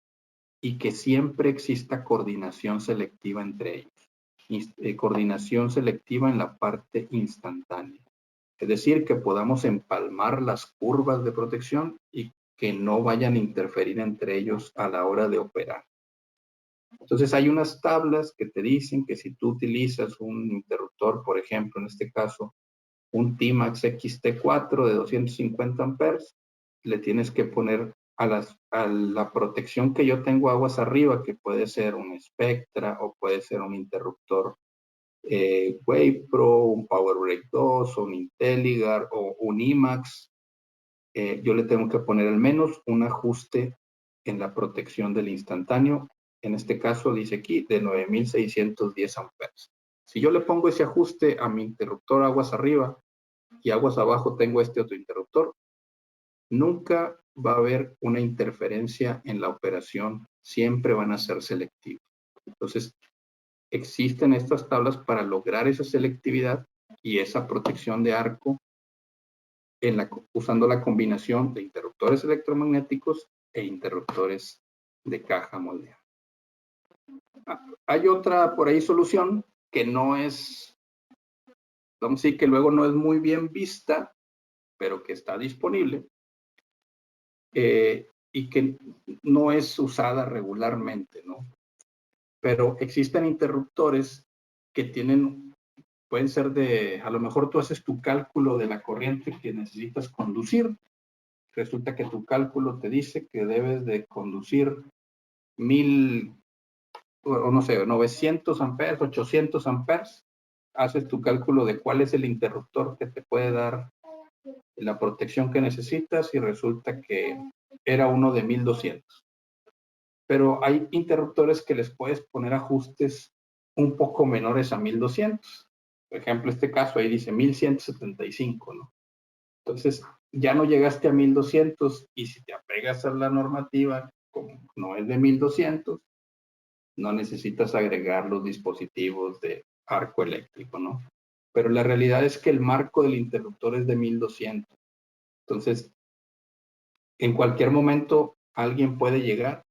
y que siempre exista coordinación selectiva entre ellos? Coordinación selectiva en la parte instantánea. Es decir, que podamos empalmar las curvas de protección y que no vayan a interferir entre ellos a la hora de operar. Entonces hay unas tablas que te dicen que si tú utilizas un interruptor, por ejemplo, en este caso, un T-Max XT4 de 250 amperes, le tienes que poner a la protección que yo tengo aguas arriba, que puede ser un Spectra o puede ser un interruptor WavePro, un PowerBreak 2 o un IntelliGuard o un IMAX. Yo le tengo que poner al menos un ajuste en la protección del instantáneo. En este caso dice aquí de 9610 amperes. Si yo le pongo ese ajuste a mi interruptor aguas arriba y aguas abajo tengo este otro interruptor, nunca va a haber una interferencia en la operación, siempre van a ser selectivos. Entonces, existen estas tablas para lograr esa selectividad y esa protección de arco usando la combinación de interruptores electromagnéticos e interruptores de caja moldeada. Hay otra por ahí solución que no es, vamos a decir que luego no es muy bien vista, pero que está disponible y que no es usada regularmente, ¿no? Pero existen interruptores que pueden ser a lo mejor tú haces tu cálculo de la corriente que necesitas conducir. Resulta que tu cálculo te dice que debes de conducir 1000, o no sé, 900 amperes, 800 amperes. Haces tu cálculo de cuál es el interruptor que te puede dar la protección que necesitas y resulta que era uno de 1200. Pero hay interruptores que les puedes poner ajustes un poco menores a 1200. Por ejemplo, este caso ahí dice 1175, ¿no? Entonces, ya no llegaste a 1200 y si te apegas a la normativa, como no es de 1200, no necesitas agregar los dispositivos de arco eléctrico, ¿no? Pero la realidad es que el marco del interruptor es de 1200. Entonces, en cualquier momento alguien puede llegar,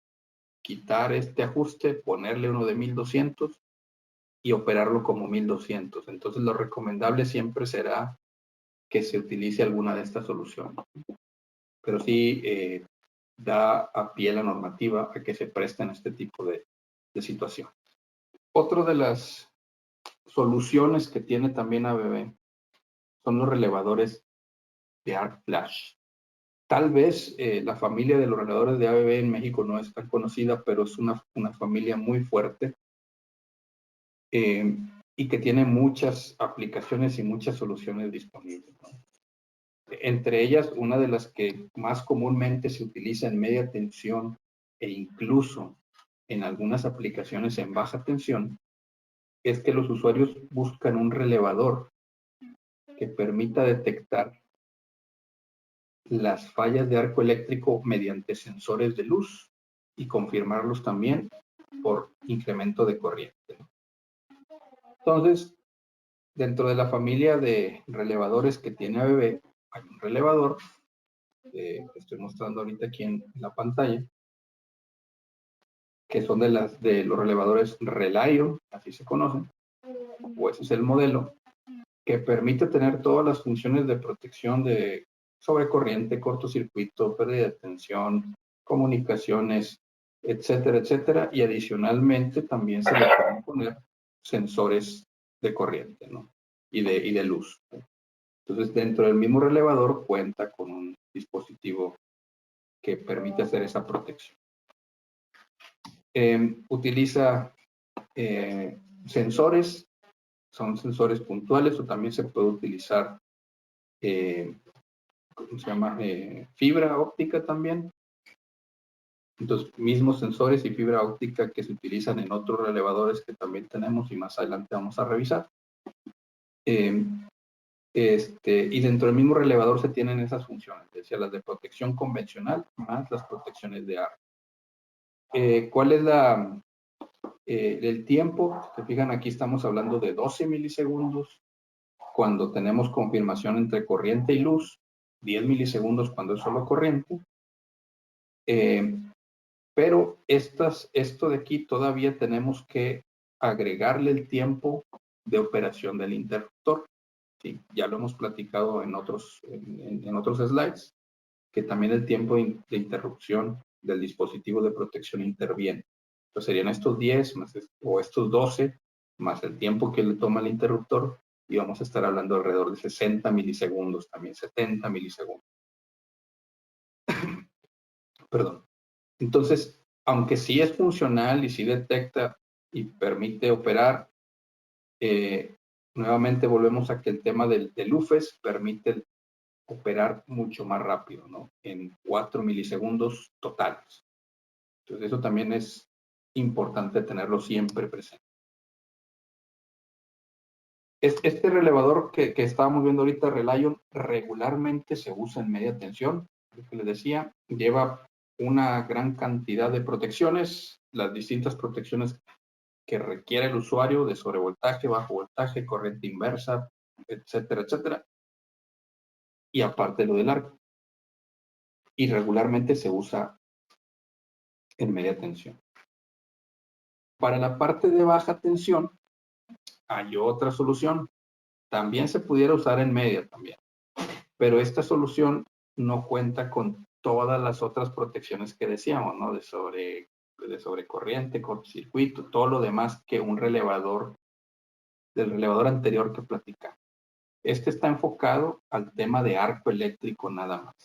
quitar este ajuste, ponerle uno de 1200 y operarlo como 1200. Entonces, lo recomendable siempre será que se utilice alguna de estas soluciones. Pero sí da a pie la normativa a que se presten este tipo de situaciones. Otra de las soluciones que tiene también ABB son los relevadores de arc flash. Tal vez la familia de los relevadores de ABB en México no es tan conocida, pero es una familia muy fuerte y que tiene muchas aplicaciones y muchas soluciones disponibles, ¿no? Entre ellas, una de las que más comúnmente se utiliza en media tensión e incluso en algunas aplicaciones en baja tensión, es que los usuarios buscan un relevador que permita detectar las fallas de arco eléctrico mediante sensores de luz y confirmarlos también por incremento de corriente. Entonces, dentro de la familia de relevadores que tiene ABB, hay un relevador que estoy mostrando ahorita aquí en la pantalla, que son de los relevadores Relion, así se conocen, o ese es el modelo, que permite tener todas las funciones de protección de sobrecorriente, cortocircuito, pérdida de tensión, comunicaciones, etcétera, etcétera, y adicionalmente también se le pueden poner sensores de corriente, ¿no? y de luz. Entonces, dentro del mismo relevador cuenta con un dispositivo que permite hacer esa protección. Utiliza sensores, son sensores puntuales, o también se puede utilizar, ¿cómo se llama? Fibra óptica también. Entonces, mismos sensores y fibra óptica que se utilizan en otros relevadores que también tenemos y más adelante vamos a revisar. Y dentro del mismo relevador se tienen esas funciones, decía, las de protección convencional más las protecciones de arco. ¿Cuál es el tiempo, se fijan, aquí estamos hablando de 12 milisegundos cuando tenemos confirmación entre corriente y luz, 10 milisegundos cuando es solo corriente. Pero esto de aquí todavía tenemos que agregarle el tiempo de operación del interruptor. Sí, ya lo hemos platicado en otros slides, que también el tiempo de interrupción del dispositivo de protección interviene. Entonces serían estos 10 o estos 12 más el tiempo que le toma el interruptor, y vamos a estar hablando alrededor de 60 milisegundos, también 70 milisegundos. Perdón. Entonces, aunque sí es funcional y sí detecta y permite operar, nuevamente volvemos a que el tema del UFES permite operar mucho más rápido, ¿no? En 4 milisegundos totales. Entonces, eso también es importante tenerlo siempre presente. Este relevador que estábamos viendo ahorita, Relion, regularmente se usa en media tensión. Lo que les decía, lleva una gran cantidad de protecciones, las distintas protecciones que requiere el usuario de sobrevoltaje, bajo voltaje, corriente inversa, etcétera, etcétera. Y aparte lo del arco. Y regularmente se usa en media tensión. Para la parte de baja tensión, hay otra solución. También se pudiera usar en media también. Pero esta solución no cuenta con todas las otras protecciones que decíamos, ¿no? De sobrecorriente, cortocircuito, todo lo demás que un relevador, del relevador anterior que platicamos. Este está enfocado al tema de arco eléctrico nada más.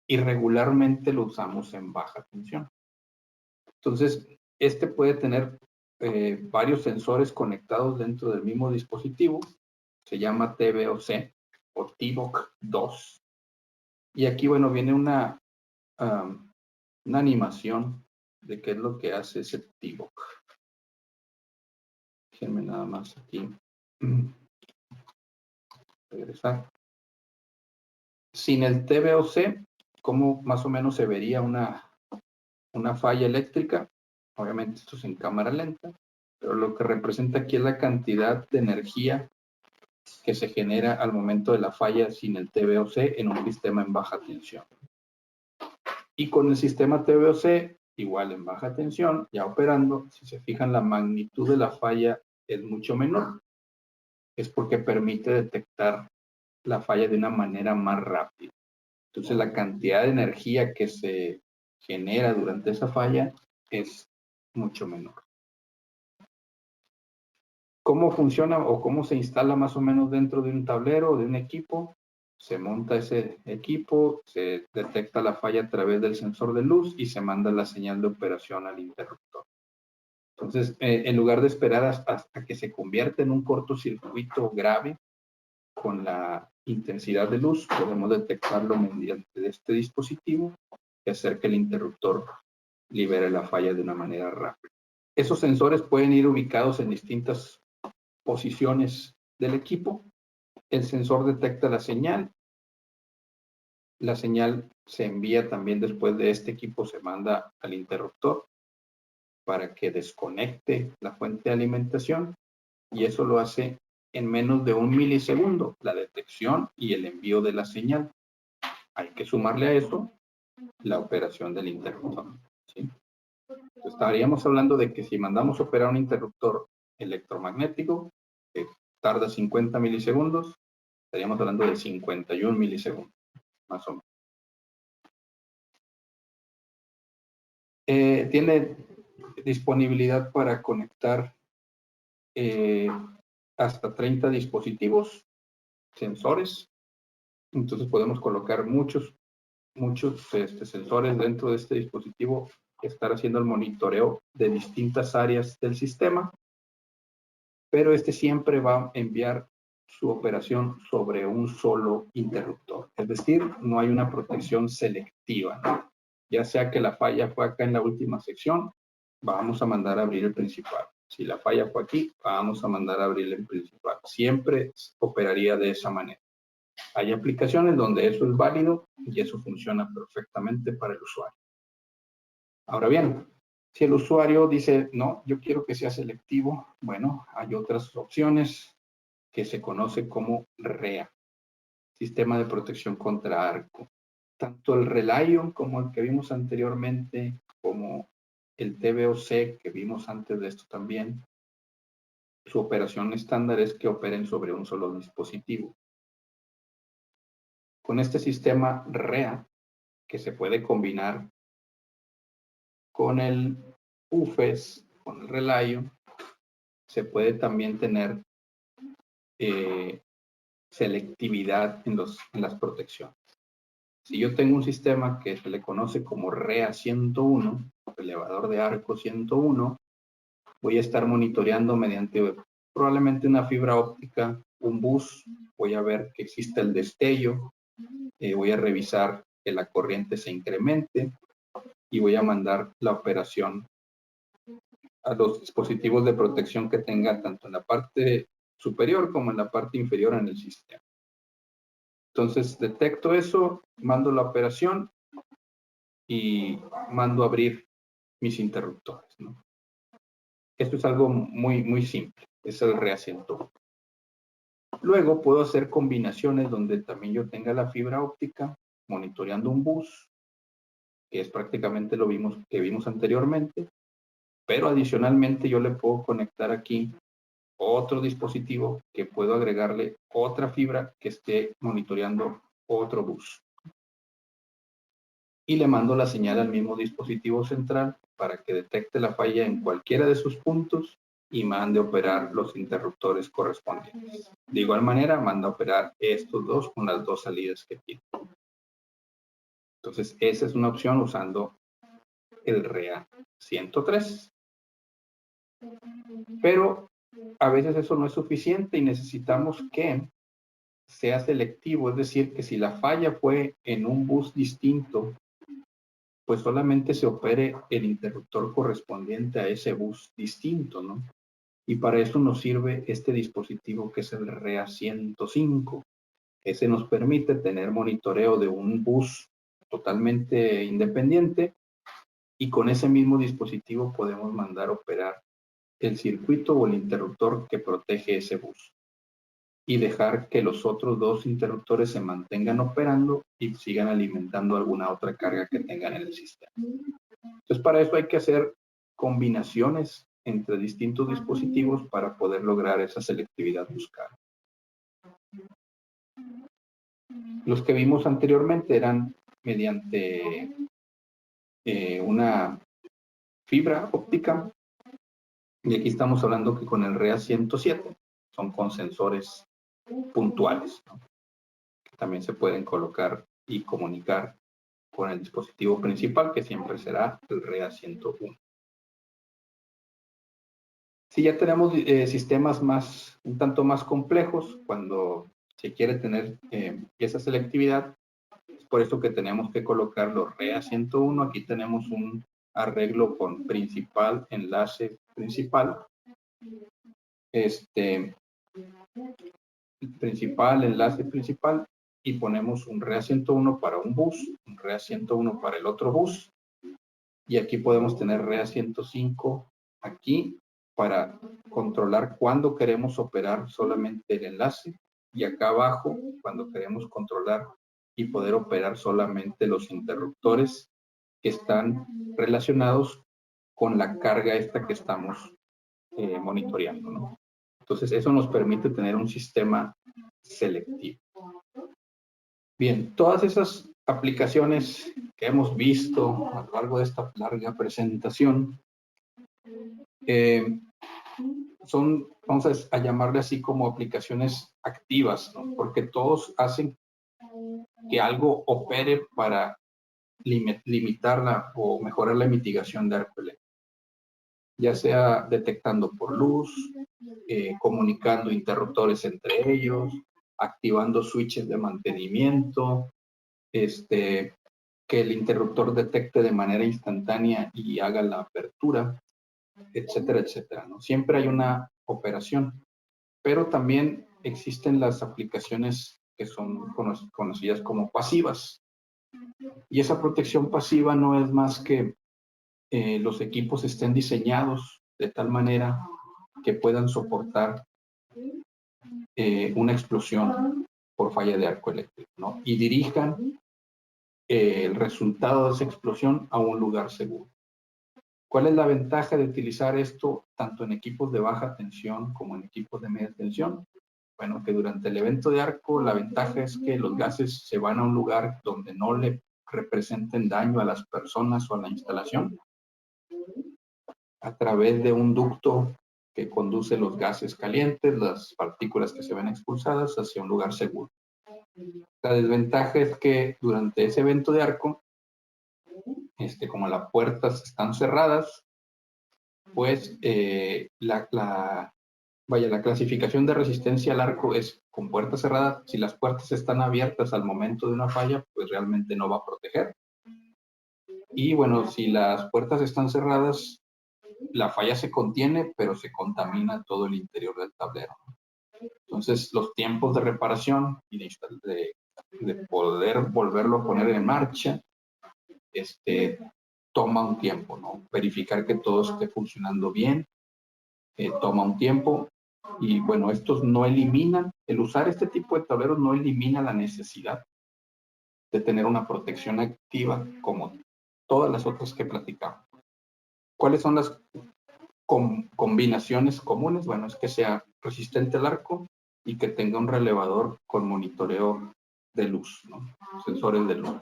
Y regularmente lo usamos en baja tensión. Entonces, este puede tener varios sensores conectados dentro del mismo dispositivo. Se llama TVOC o TVOC 2. Y aquí, bueno, viene una animación de qué es lo que hace ese TVOC. Déjenme nada más aquí regresar. Sin el TVOC, ¿cómo más o menos se vería una falla eléctrica? Obviamente esto es en cámara lenta, pero lo que representa aquí es la cantidad de energía que se genera al momento de la falla sin el TVOC en un sistema en baja tensión. Y con el sistema TVOC, igual en baja tensión, ya operando, si se fijan, la magnitud de la falla es mucho menor. Es porque permite detectar la falla de una manera más rápida. Entonces, la cantidad de energía que se genera durante esa falla es mucho menor. ¿Cómo funciona o cómo se instala más o menos dentro de un tablero o de un equipo? Se monta ese equipo, se detecta la falla a través del sensor de luz y se manda la señal de operación al interruptor. Entonces, en lugar de esperar hasta que se convierta en un cortocircuito grave, con la intensidad de luz, podemos detectarlo mediante este dispositivo y hacer que el interruptor libere la falla de una manera rápida. Esos sensores pueden ir ubicados en distintas posiciones del equipo. El sensor detecta la señal se envía también después de este equipo, se manda al interruptor para que desconecte la fuente de alimentación, y eso lo hace en menos de 1 milisegundo, la detección y el envío de la señal. Hay que sumarle a eso la operación del interruptor, ¿sí? Estaríamos hablando de que si mandamos operar un interruptor electromagnético que tarda 50 milisegundos, estaríamos hablando de 51 milisegundos, más o menos. Tiene disponibilidad para conectar hasta 30 dispositivos, sensores. Entonces podemos colocar muchos sensores dentro de este dispositivo, estar haciendo el monitoreo de distintas áreas del sistema, pero este siempre va a enviar su operación sobre un solo interruptor. Es decir, no hay una protección selectiva, ¿no? Ya sea que la falla fue acá en la última sección, vamos a mandar a abrir el principal. Si la falla fue aquí, vamos a mandar a abrir el principal. Siempre operaría de esa manera. Hay aplicaciones donde eso es válido y eso funciona perfectamente para el usuario. Ahora bien, Si el usuario dice, no, yo quiero que sea selectivo, bueno, hay otras opciones que se conoce como REA, Sistema de Protección contra Arco. Tanto el Relion como el que vimos anteriormente, como el TBOC que vimos antes de esto también, su operación estándar es que operen sobre un solo dispositivo. Con este sistema REA, que se puede combinar con el UFES, con el Relion, se puede también tener selectividad en las protecciones. Si yo tengo un sistema que se le conoce como REA 101, elevador de arco 101, voy a estar monitoreando mediante probablemente una fibra óptica, un bus, voy a ver que existe el destello, voy a revisar que la corriente se incremente y voy a mandar la operación a los dispositivos de protección que tenga tanto en la parte superior como en la parte inferior en el sistema. Entonces detecto eso, mando la operación y mando a abrir mis interruptores, ¿no? Esto es algo muy simple, es el REA 101. Luego puedo hacer combinaciones donde también yo tenga la fibra óptica monitoreando un bus, que es prácticamente lo que vimos anteriormente, pero adicionalmente yo le puedo conectar aquí otro dispositivo que puedo agregarle otra fibra que esté monitoreando otro bus. Y le mando la señal al mismo dispositivo central para que detecte la falla en cualquiera de sus puntos y mande a operar los interruptores correspondientes. De igual manera, manda a operar estos dos con las dos salidas que tiene. Entonces, esa es una opción usando el REA 103. Pero a veces eso no es suficiente y necesitamos que sea selectivo, es decir, que si la falla fue en un bus distinto, pues solamente se opere el interruptor correspondiente a ese bus distinto, ¿no? Y para eso nos sirve este dispositivo que es el REA 105. Ese nos permite tener monitoreo de un bus totalmente independiente y con ese mismo dispositivo podemos mandar a operar el circuito o el interruptor que protege ese bus y dejar que los otros dos interruptores se mantengan operando y sigan alimentando alguna otra carga que tengan en el sistema. Entonces, para eso hay que hacer combinaciones entre distintos dispositivos para poder lograr esa selectividad buscada. Los que vimos anteriormente eran mediante una fibra óptica y aquí estamos hablando que con el REA 107 son con sensores puntuales, ¿no? Que también se pueden colocar y comunicar con el dispositivo principal, que siempre será el REA 101. Si ya tenemos sistemas un tanto más complejos, cuando se quiere tener esa selectividad, es por eso que tenemos que colocar los REA 101. Aquí tenemos un arreglo con principal, enlace principal. Principal, enlace principal, y ponemos un REA 101 para un bus, un REA 101 para el otro bus, y aquí podemos tener REA 105 aquí para controlar cuándo queremos operar solamente el enlace, y acá abajo cuando queremos controlar y poder operar solamente los interruptores que están relacionados con la carga esta que estamos monitoreando, ¿no? Entonces, eso nos permite tener un sistema selectivo. Bien, todas esas aplicaciones que hemos visto a lo largo de esta larga presentación son, vamos a llamarle así como aplicaciones activas, ¿no? Porque todos hacen que algo opere para limitarla o mejorar la mitigación de arco eléctrico, ya sea detectando por luz, comunicando interruptores entre ellos, activando switches de mantenimiento, que el interruptor detecte de manera instantánea y haga la apertura, etcétera, etcétera, ¿no? Siempre hay una operación, pero también existen las aplicaciones que son conocidas como pasivas. Y esa protección pasiva no es más que los equipos estén diseñados de tal manera que puedan soportar una explosión por falla de arco eléctrico, ¿no? Y dirijan el resultado de esa explosión a un lugar seguro. ¿Cuál es la ventaja de utilizar esto tanto en equipos de baja tensión como en equipos de media tensión? Bueno, que durante el evento de arco la ventaja es que los gases se van a un lugar donde no le representen daño a las personas o a la instalación a través de un ducto que conduce los gases calientes, las partículas que se ven expulsadas hacia un lugar seguro. La desventaja es que durante ese evento de arco, como las puertas están cerradas, pues la clasificación de resistencia al arco es con puertas cerradas. Si las puertas están abiertas al momento de una falla, pues realmente no va a proteger. Y bueno, si las puertas están cerradas, la falla se contiene, pero se contamina todo el interior del tablero. Entonces, los tiempos de reparación y de poder volverlo a poner en marcha, toma un tiempo, ¿no? Verificar que todo esté funcionando bien, toma un tiempo. Y bueno, estos no eliminan, el usar este tipo de tableros no elimina la necesidad de tener una protección activa como todas las otras que platicamos. ¿Cuáles son las combinaciones comunes? Bueno, es que sea resistente al arco y que tenga un relevador con monitoreo de luz, ¿no? Sensores de luz.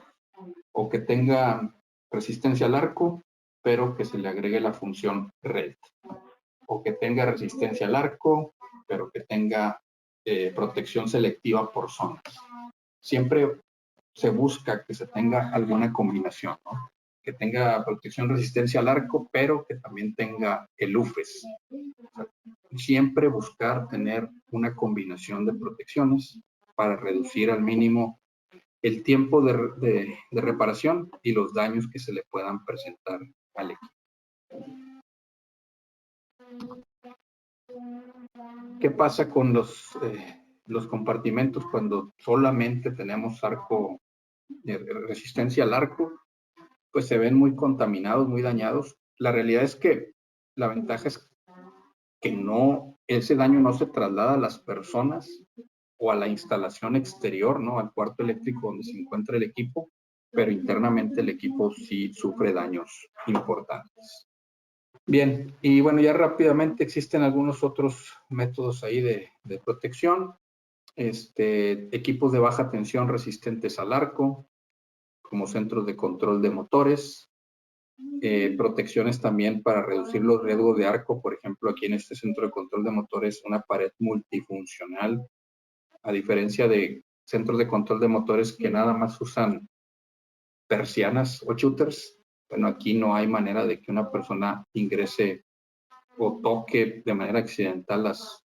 O que tenga resistencia al arco, pero que se le agregue la función red. O que tenga resistencia al arco, pero que tenga protección selectiva por zonas. Siempre se busca que se tenga alguna combinación, ¿no? Que tenga protección, resistencia al arco, pero que también tenga el UFES. O sea, siempre buscar tener una combinación de protecciones para reducir al mínimo el tiempo de reparación y los daños que se le puedan presentar al equipo. ¿Qué pasa con los compartimentos cuando solamente tenemos arco, resistencia al arco? Pues se ven muy contaminados, muy dañados. La realidad es que la ventaja es que ese daño no se traslada a las personas o a la instalación exterior, ¿no? Al cuarto eléctrico donde se encuentra el equipo, pero internamente el equipo sí sufre daños importantes. Bien, y bueno, ya rápidamente existen algunos otros métodos ahí de protección. Equipos de baja tensión resistentes al arco, como centros de control de motores, protecciones también para reducir los riesgos de arco. Por ejemplo, aquí en este centro de control de motores, una pared multifuncional, a diferencia de centros de control de motores que nada más usan persianas o shooters. Bueno, aquí no hay manera de que una persona ingrese o toque de manera accidental las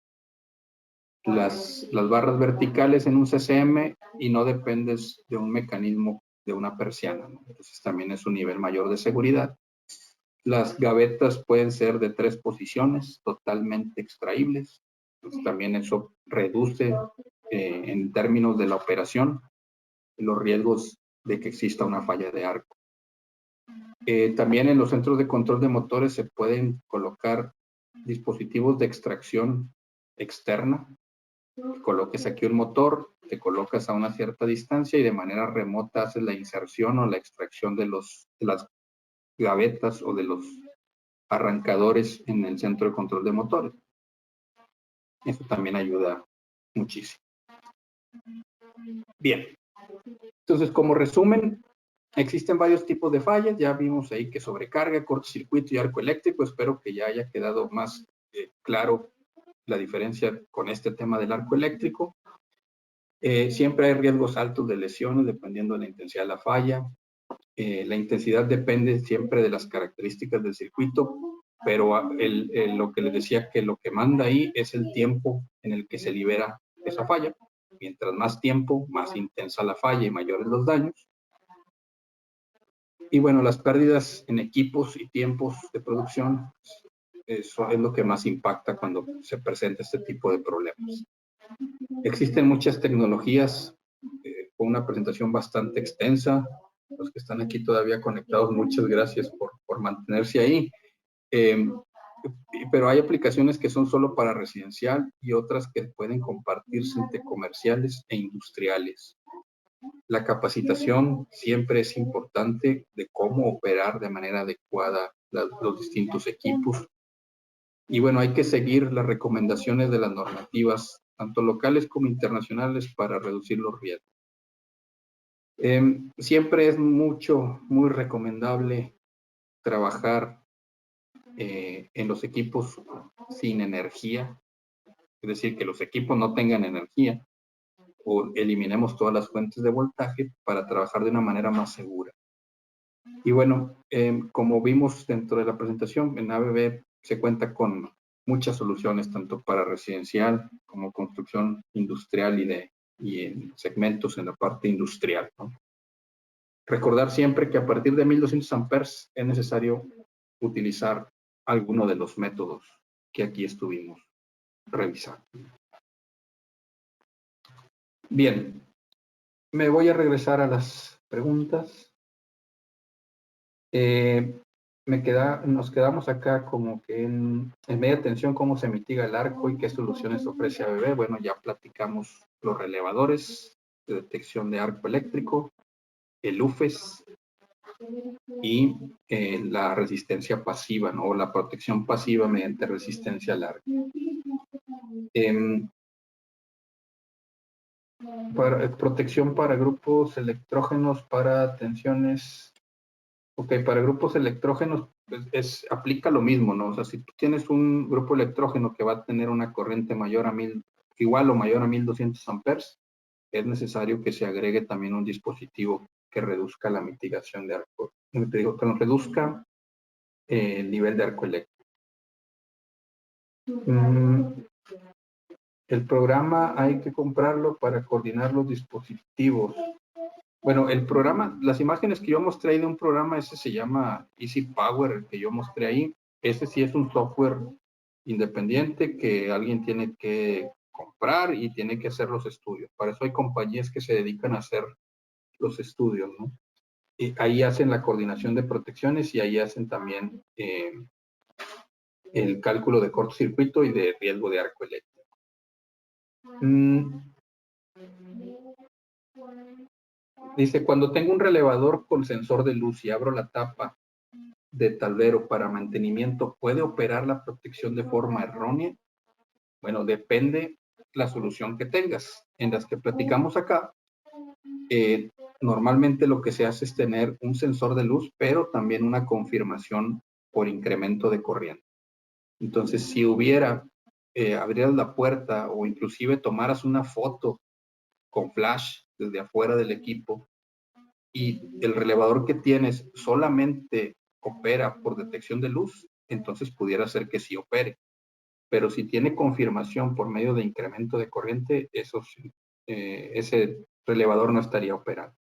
barras verticales en un CCM y no dependes de un mecanismo de una persiana, ¿no? Entonces también es un nivel mayor de seguridad. Las gavetas pueden ser de 3 posiciones, totalmente extraíbles. Entonces también eso reduce en términos de la operación los riesgos de que exista una falla de arco. También en los centros de control de motores se pueden colocar dispositivos de extracción externa. Coloques aquí un motor, te colocas a una cierta distancia y de manera remota haces la inserción o la extracción de las gavetas o de los arrancadores en el centro de control de motores. Eso también ayuda muchísimo. Bien. Entonces, como resumen, existen varios tipos de fallas. Ya vimos ahí que sobrecarga, cortocircuito y arco eléctrico. Espero que ya haya quedado más claro la diferencia con este tema del arco eléctrico. Siempre hay riesgos altos de lesiones dependiendo de la intensidad de la falla. La intensidad depende siempre de las características del circuito, pero lo que les decía, que lo que manda ahí es el tiempo en el que se libera esa falla. Mientras más tiempo, más intensa la falla y mayores los daños. Y bueno, las pérdidas en equipos y tiempos de producción, eso es lo que más impacta cuando se presenta este tipo de problemas. Existen muchas tecnologías, con una presentación bastante extensa. Los que están aquí todavía conectados, muchas gracias por por mantenerse ahí. Pero hay aplicaciones que son solo para residencial y otras que pueden compartirse entre comerciales e industriales. La capacitación siempre es importante de cómo operar de manera adecuada los distintos equipos. Y bueno, hay que seguir las recomendaciones de las normativas, tanto locales como internacionales, para reducir los riesgos. Siempre es muy recomendable trabajar en los equipos sin energía, es decir, que los equipos no tengan energía, o eliminemos todas las fuentes de voltaje para trabajar de una manera más segura. Y bueno, como vimos dentro de la presentación, en ABB se cuenta con muchas soluciones, tanto para residencial como construcción industrial y en segmentos en la parte industrial, ¿no? Recordar siempre que a partir de 1200 amperes es necesario utilizar alguno de los métodos que aquí estuvimos revisando. Bien, me voy a regresar a las preguntas. Nos quedamos acá como que en media tensión, cómo se mitiga el arco y qué soluciones ofrece ABB. Bueno, ya platicamos los relevadores de detección de arco eléctrico, el UFES y la resistencia pasiva, ¿no? O la protección pasiva mediante resistencia al arco. Protección para grupos electrógenos, para tensiones. Ok, para grupos electrógenos aplica lo mismo, ¿no? O sea, si tú tienes un grupo electrógeno que va a tener una corriente mayor a igual o mayor a 1200 amperes, es necesario que se agregue también un dispositivo que reduzca la mitigación de arco, que nos reduzca el nivel de arco eléctrico. El programa hay que comprarlo para coordinar los dispositivos. Bueno, el programa, las imágenes que yo mostré ahí de un programa, ese se llama Easy Power, el que yo mostré ahí. Ese sí es un software independiente que alguien tiene que comprar y tiene que hacer los estudios. Para eso hay compañías que se dedican a hacer los estudios, ¿no? Y ahí hacen la coordinación de protecciones y ahí hacen también el cálculo de cortocircuito y de riesgo de arco eléctrico. Dice, cuando tengo un relevador con sensor de luz y abro la tapa de tablero para mantenimiento, ¿puede operar la protección de forma errónea? Bueno, depende la solución que tengas. En las que platicamos acá, normalmente lo que se hace es tener un sensor de luz, pero también una confirmación por incremento de corriente. Entonces, si abrieras la puerta o inclusive tomaras una foto con flash desde afuera del equipo y el relevador que tienes solamente opera por detección de luz, entonces pudiera ser que sí opere. Pero si tiene confirmación por medio de incremento de corriente, ese relevador no estaría operando.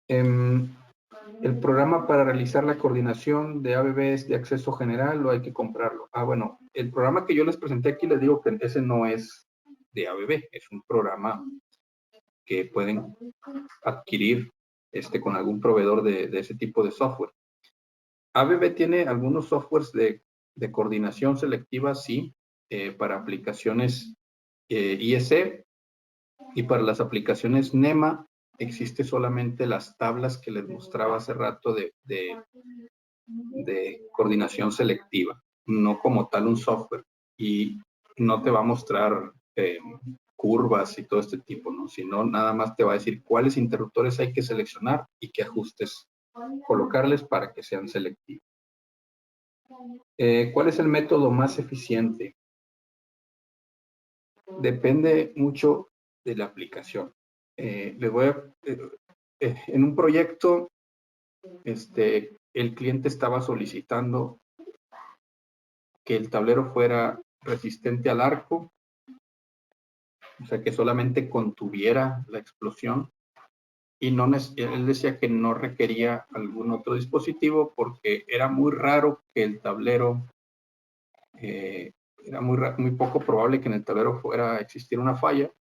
El programa para realizar la coordinación de ABB es de acceso general o hay que comprarlo. Bueno, el programa que yo les presenté aquí, les digo que ese no es de ABB, es un programa que pueden adquirir con algún proveedor de ese tipo de software. ABB tiene algunos softwares de coordinación selectiva, sí, para aplicaciones IEC, y para las aplicaciones NEMA existe solamente las tablas que les mostraba hace rato de coordinación selectiva, no como tal un software, y no te va a mostrar curvas y todo este tipo, ¿no? Sino nada más te va a decir cuáles interruptores hay que seleccionar y qué ajustes colocarles para que sean selectivos. ¿Cuál es el método más eficiente? Depende mucho de la aplicación. En un proyecto, el cliente estaba solicitando que el tablero fuera resistente al arco, o sea, que solamente contuviera la explosión, y él decía que no requería algún otro dispositivo porque era muy raro que el tablero, era muy poco probable que en el tablero fuera a existir una falla,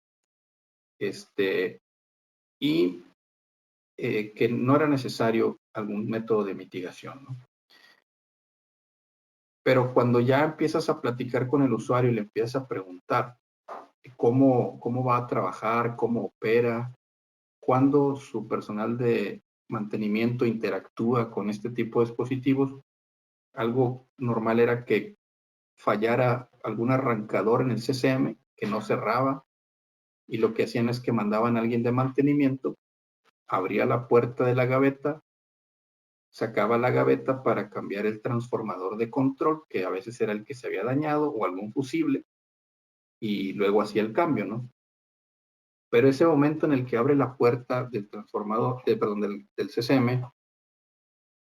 y que no era necesario algún método de mitigación, ¿no? Pero cuando ya empiezas a platicar con el usuario y le empiezas a preguntar cómo va a trabajar, cómo opera, cuándo su personal de mantenimiento interactúa con este tipo de dispositivos, algo normal era que fallara algún arrancador en el CCM que no cerraba, y lo que hacían es que mandaban a alguien de mantenimiento, abría la puerta de la gaveta, sacaba la gaveta para cambiar el transformador de control, que a veces era el que se había dañado, o algún fusible, y luego hacía el cambio, ¿no? Pero ese momento en el que abre la puerta del transformador, del CCM,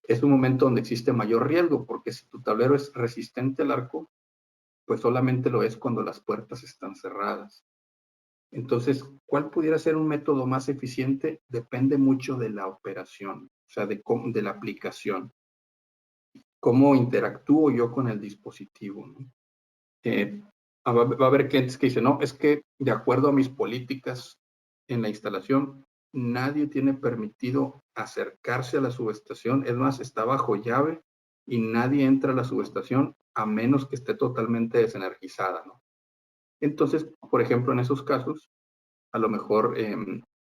es un momento donde existe mayor riesgo, porque si tu tablero es resistente al arco, pues solamente lo es cuando las puertas están cerradas. Entonces, ¿cuál pudiera ser un método más eficiente? Depende mucho de la operación, o sea, de la aplicación. ¿Cómo interactúo yo con el dispositivo, ¿no? Va a haber clientes que dicen, no, es que de acuerdo a mis políticas en la instalación, nadie tiene permitido acercarse a la subestación, es más, está bajo llave y nadie entra a la subestación a menos que esté totalmente desenergizada, ¿no? Entonces, por ejemplo, en esos casos, a lo mejor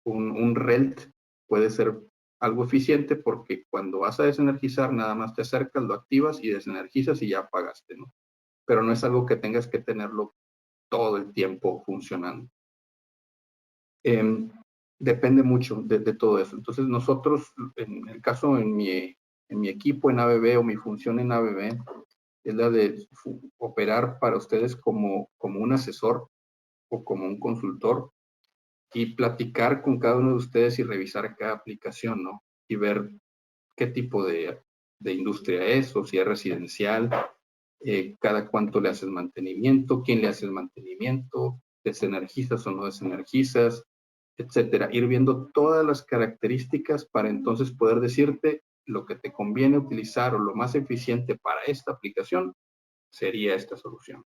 un RELT puede ser algo eficiente, porque cuando vas a desenergizar, nada más te acercas, lo activas y desenergizas y ya apagaste, ¿no? Pero no es algo que tengas que tenerlo todo el tiempo funcionando. Depende mucho de todo eso. Entonces nosotros, en el caso en mi equipo en ABB, o mi función en ABB, es la de operar para ustedes como un asesor o como un consultor, y platicar con cada uno de ustedes y revisar cada aplicación, ¿no? Y ver qué tipo de industria es, o si es residencial, cada cuánto le haces mantenimiento, quién le hace el mantenimiento, desenergizas o no desenergizas, etcétera. Ir viendo todas las características para entonces poder decirte lo que te conviene utilizar, o lo más eficiente para esta aplicación sería esta solución.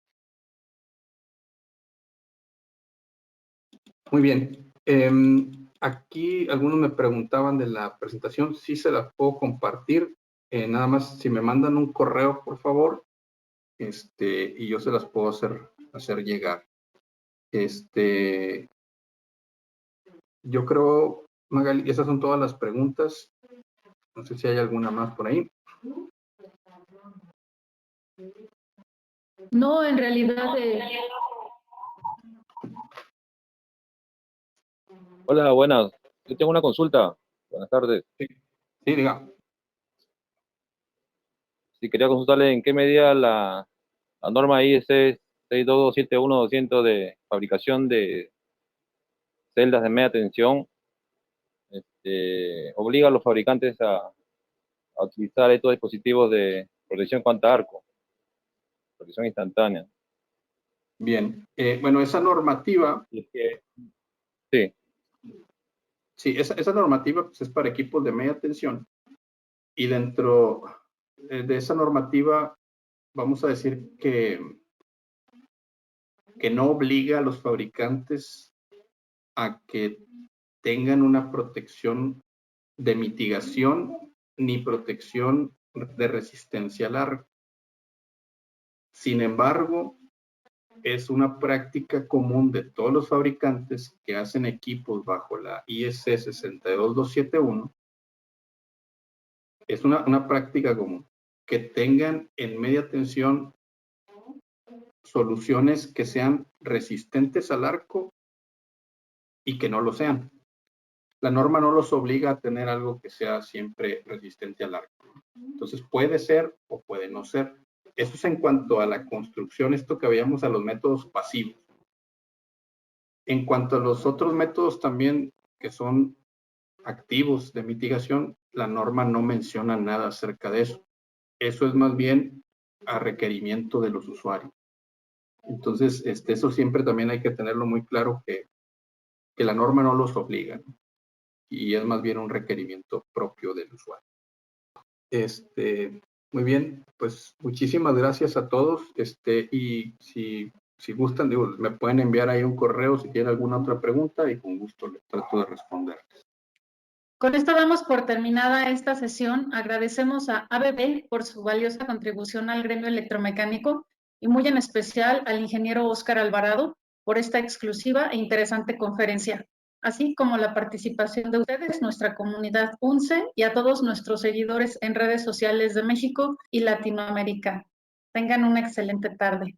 Muy bien. Aquí algunos me preguntaban de la presentación, sí se la puedo compartir. Nada más, si me mandan un correo, por favor, y yo se las puedo hacer llegar. Yo creo, Magali, esas son todas las preguntas. No sé si hay alguna más por ahí. No, en realidad... Hola, buenas. Yo tengo una consulta. Buenas tardes. Sí, diga. Sí, quería consultarle en qué medida la norma IEC 62271-200 de fabricación de celdas de media tensión obliga a los fabricantes a utilizar estos dispositivos de protección contra arco, protección instantánea. Bien. Bueno, esa normativa... Sí. Sí, esa normativa pues, es para equipos de media tensión, y dentro de esa normativa vamos a decir que no obliga a los fabricantes a que tengan una protección de mitigación ni protección de resistencia al arco. Sin embargo, es una práctica común de todos los fabricantes que hacen equipos bajo la IEC 62271. Es una práctica común que tengan en media tensión soluciones que sean resistentes al arco y que no lo sean. La norma no los obliga a tener algo que sea siempre resistente al arco. Entonces puede ser o puede no ser. Eso es en cuanto a la construcción, esto que veíamos a los métodos pasivos. En cuanto a los otros métodos también que son activos de mitigación, la norma no menciona nada acerca de eso. Eso es más bien a requerimiento de los usuarios. Entonces, eso siempre también hay que tenerlo muy claro, que la norma no los obliga, ¿no? Y es más bien un requerimiento propio del usuario. Muy bien, pues muchísimas gracias a todos. Y si gustan, digo, me pueden enviar ahí un correo si tienen alguna otra pregunta, y con gusto les trato de responder. Con esto damos por terminada esta sesión. Agradecemos a ABB por su valiosa contribución al gremio electromecánico y muy en especial al ingeniero Óscar Alvarado por esta exclusiva e interesante conferencia, así como la participación de ustedes, nuestra comunidad UNCE y a todos nuestros seguidores en redes sociales de México y Latinoamérica. Tengan una excelente tarde.